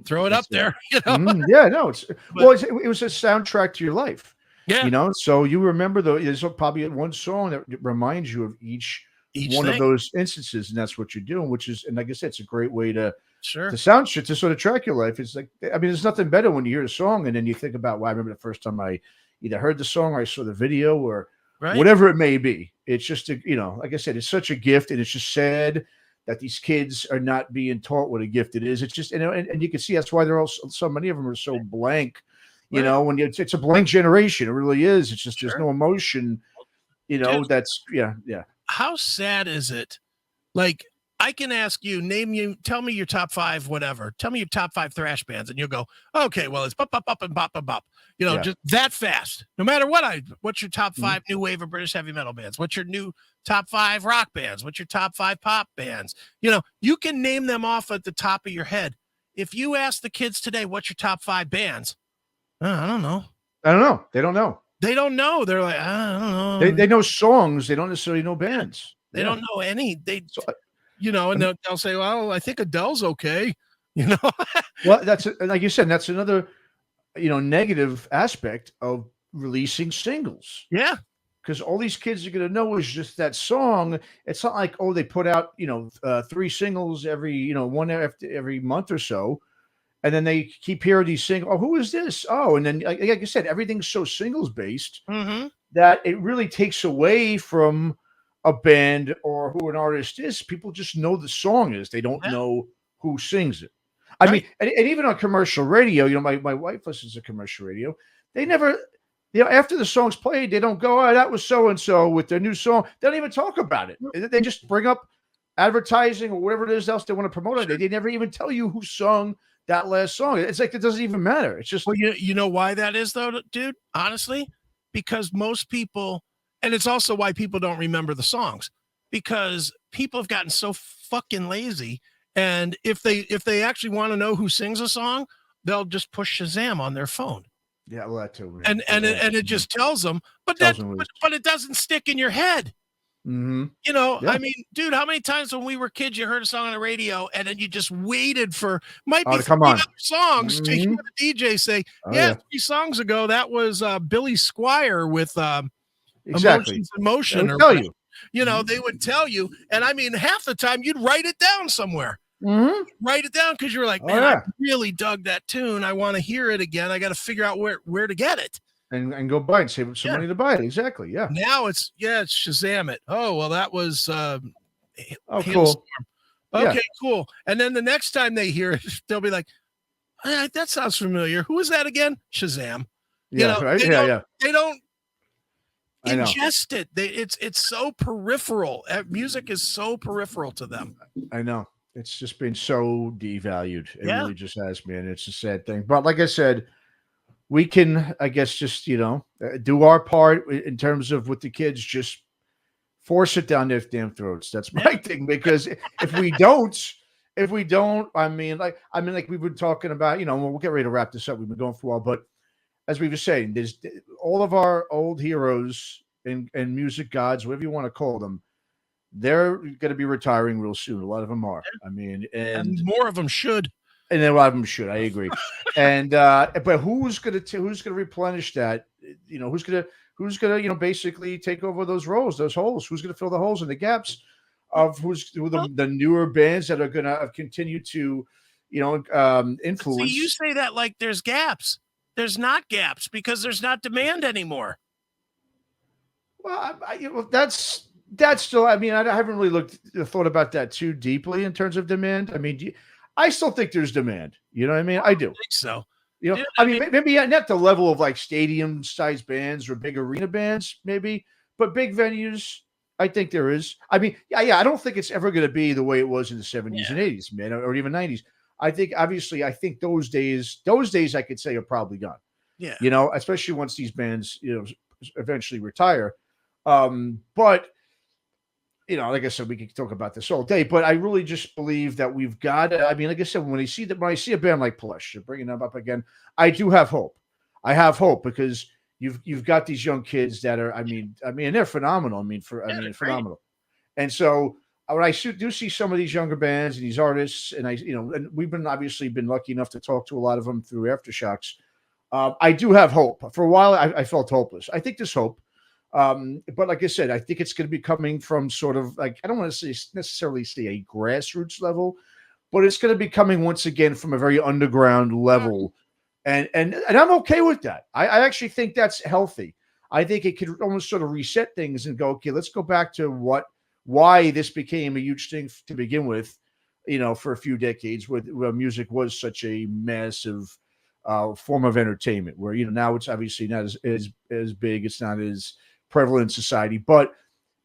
Throw it up there. It was a soundtrack to your life. Yeah. So you remember there's probably one song that reminds you of each one of those instances, and that's what you're doing, and like I said, it's a great way to soundtrack, to sort of track your life. It's like, I mean, there's nothing better when you hear a song and then you think about, well, I remember the first time I either heard the song or I saw the video or whatever it may be. It's just, like I said, it's such a gift, and it's just sad that these kids are not being taught what a gift it is. It's just, and you can see that's why they're all, so many of them are so blank, when it's a blank generation. It really is. It's just, there's no emotion, Dude, that's, How sad is it? Like, I can ask you, tell me your top 5, whatever. Tell me your top 5 thrash bands, and you'll go, okay, well, it's bop, bop, bop, and bop, bop, bop. Just that fast. No matter what's your top 5 new wave of British heavy metal bands? What's your new top 5 rock bands? What's your top 5 pop bands? You can name them off at the top of your head. If you ask the kids today, what's your top 5 bands? I don't know. They don't know. They don't know. They're like, I don't know. They know songs. They don't necessarily know bands. They don't know any. And they'll say, well, I think Adele's okay. Well, that's, like you said, that's another, negative aspect of releasing singles. Yeah. Because all these kids are going to know is just that song. It's not like, they put out, 3 singles every, one after every month or so. And then they keep hearing these singles. Oh, who is this? Oh, and then, like I said, everything's so singles based that it really takes away from a band or who an artist is. People just know the song is. They don't Yeah. know who sings it. I mean, and even on commercial radio, my wife listens to commercial radio. They never, after the song's played, they don't go, oh, that was so and so with their new song. They don't even talk about it. They just bring up advertising or whatever it is else they want to promote. Sure. They never even tell you who sung that last song. It's like it doesn't even matter. It's just, well, you know why that is though, dude? Honestly, because most people, and it's also why people don't remember the songs, because people have gotten so fucking lazy. And if they actually want to know who sings a song, they'll just push Shazam on their phone. Yeah, well, that too. Man. And it just tells them, but it doesn't stick in your head. Mm-hmm. I mean, dude, how many times when we were kids you heard a song on the radio and then you just waited for come on songs to hear the DJ say, 3 songs ago that was Billy Squire with exactly Emotions in Motion. Or tell you. They would tell you, and I mean, half the time you'd write it down somewhere. Mm-hmm. Write it down because you're like, man, I really dug that tune. I want to hear it again. I got to figure out where to get it. And go buy it, save some money to buy it. Exactly. Yeah. Now it's Shazam it. Oh, well, that was cool. Okay, cool. And then the next time they hear it, they'll be like, that sounds familiar. Who is that again? Shazam. Yeah, right. They don't ingest it. It's so peripheral. Music is so peripheral to them. I know. It's just been so devalued. It really just has, man. It's a sad thing. But like I said, we can, I guess, just, do our part in terms of with the kids, just force it down their damn throats. That's my thing. Because if we don't, I mean, like we've been talking about, we'll get ready to wrap this up. We've been going for a while, but as we were saying, there's all of our old heroes and music gods, whatever you want to call them, they're going to be retiring real soon. A lot of them are. I mean, and more of them should. And then a lot of them should. I agree. And but who's going to replenish that? Who's going to basically take over those roles, those holes? Who's going to fill the holes and the gaps of the newer bands that are going to continue to, influence? See, you say that like there's gaps. There's not gaps because there's not demand anymore. Well, that's still. I mean, I haven't really thought about that too deeply in terms of demand. I mean, I still think there's demand. You know what I mean? I do. think so. I mean, maybe not the level of like stadium-sized bands or big arena bands, maybe, but big venues, I think there is. I mean, I don't think it's ever going to be the way it was in the 70s and 80s, man, or even 90s. I think those days I could say are probably gone. Yeah. Especially once these bands, eventually retire. But like I said, we could talk about this all day, but I really just believe that we've got. I mean, like I said, when I see a band like Plush, bringing them up again, I do have hope. I have hope because you've got these young kids that are. I mean, they're phenomenal. Phenomenal. And so when I do see some of these younger bands and these artists, and and we've been lucky enough to talk to a lot of them through Aftershocks. I do have hope. For a while, I felt hopeless. I think there's hope. But like I said, I think it's going to be coming from sort of like, I don't want to necessarily say a grassroots level, but it's going to be coming once again from a very underground level. And I'm okay with that. I actually think that's healthy. I think it could almost sort of reset things and go, okay, let's go back to why this became a huge thing to begin with, for a few decades where music was such a massive form of entertainment where, now it's obviously not as big. It's not as prevalent in society. But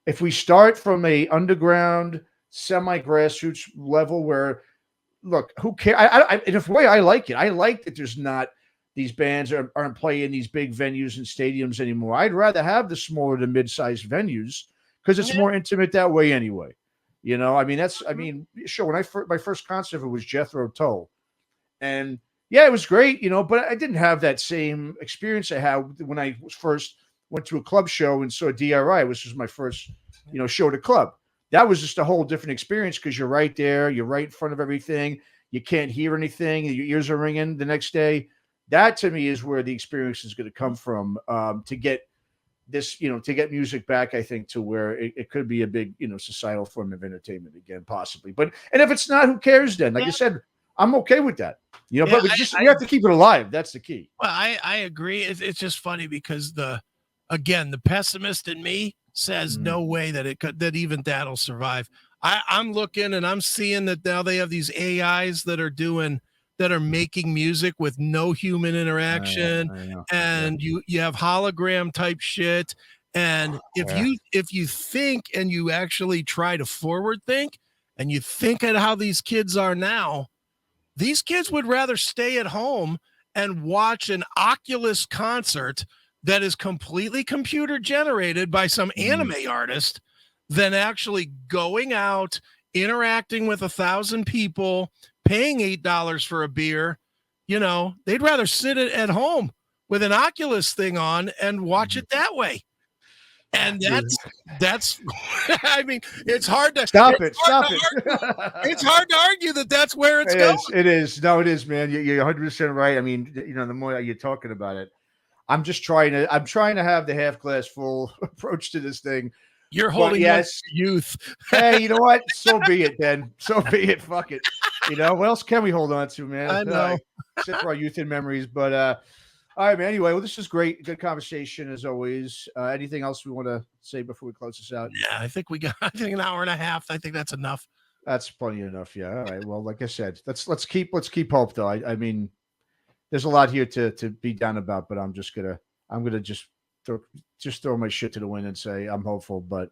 if we start from a underground, semi-grassroots level where, look, who cares? In a way, I like it. I like that there's not, these bands aren't playing these big venues and stadiums anymore. I'd rather have the smaller to mid-sized venues because it's more intimate that way anyway. Sure, when my first concert, it was Jethro Tull. And yeah, it was great, but I didn't have that same experience I had when I first went to a club show and saw DRI, which was my first, show at a club. That was just a whole different experience because you're right there. You're right in front of everything. You can't hear anything. Your ears are ringing the next day. That to me is where the experience is going to come from to get this, to get music back, I think, to where it could be a big, societal form of entertainment again, possibly. And if it's not, who cares then? Like I said, I'm okay with that. But we have to keep it alive. That's the key. Well, I agree. It's just funny because the pessimist in me says no way that it could, that even that'll survive. I'm looking and I'm seeing that now they have these AIs that are making music with no human interaction. I know. And you have hologram type shit. And if you think and you actually try to forward think and you think at how these kids are now, these kids would rather stay at home and watch an Oculus concert that is completely computer generated by some anime artist than actually going out, interacting with 1,000 people, paying $8 for a beer. You know, they'd rather sit at home with an Oculus thing on and watch it that way. And that's I mean, it's hard to stop it. It's hard to argue that that's where it's going. It is. No, it is, man. You're 100% right. I mean, you know, the more you're talking about it, I'm trying to have the half glass full approach to this thing. You're holding youth. Hey, you know what? So be it, then. So be it. Fuck it. You know, what else can we hold on to, man? I know. Except for our youth and memories. But all right, man. Anyway, well, this is great. Good conversation as always. Anything else we want to say before we close this out? Yeah, I think an hour and a half. I think that's enough. That's plenty enough. Yeah. All right. Well, like I said, let's keep hope though. I mean, there's a lot here to be down about, but I'm gonna just throw my shit to the wind and say I'm hopeful. But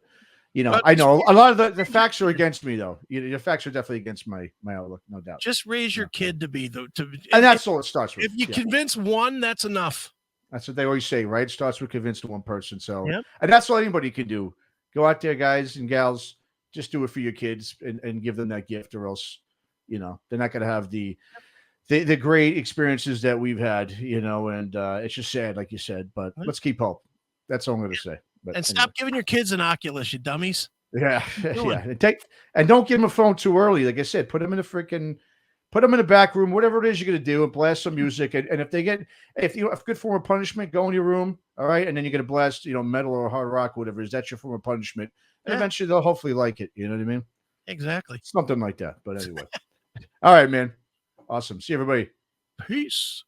you know, I know a lot of the facts are against me though. The facts are definitely against my outlook, no doubt. Just raise your kid to be and that's all it starts with. If you convince one, that's enough. That's what they always say, right? It starts with convincing one person. So, and that's all anybody can do. Go out there, guys and gals. Just do it for your kids and give them that gift, or else, you know, they're not going to have the great experiences that we've had, you know, and it's just sad, like you said, but let's keep hope. That's all I'm going to say. But and stop giving your kids an Oculus, you dummies. Yeah. And don't give them a phone too early. Like I said, put them in the back room, whatever it is you're going to do, and blast some music. And if you have a good form of punishment, go in your room. All right. And then you're going to blast, you know, metal or hard rock, whatever it is. That's your form of punishment. And eventually they'll hopefully like it. You know what I mean? Exactly. Something like that. But anyway. All right, man. Awesome. See everybody. Peace.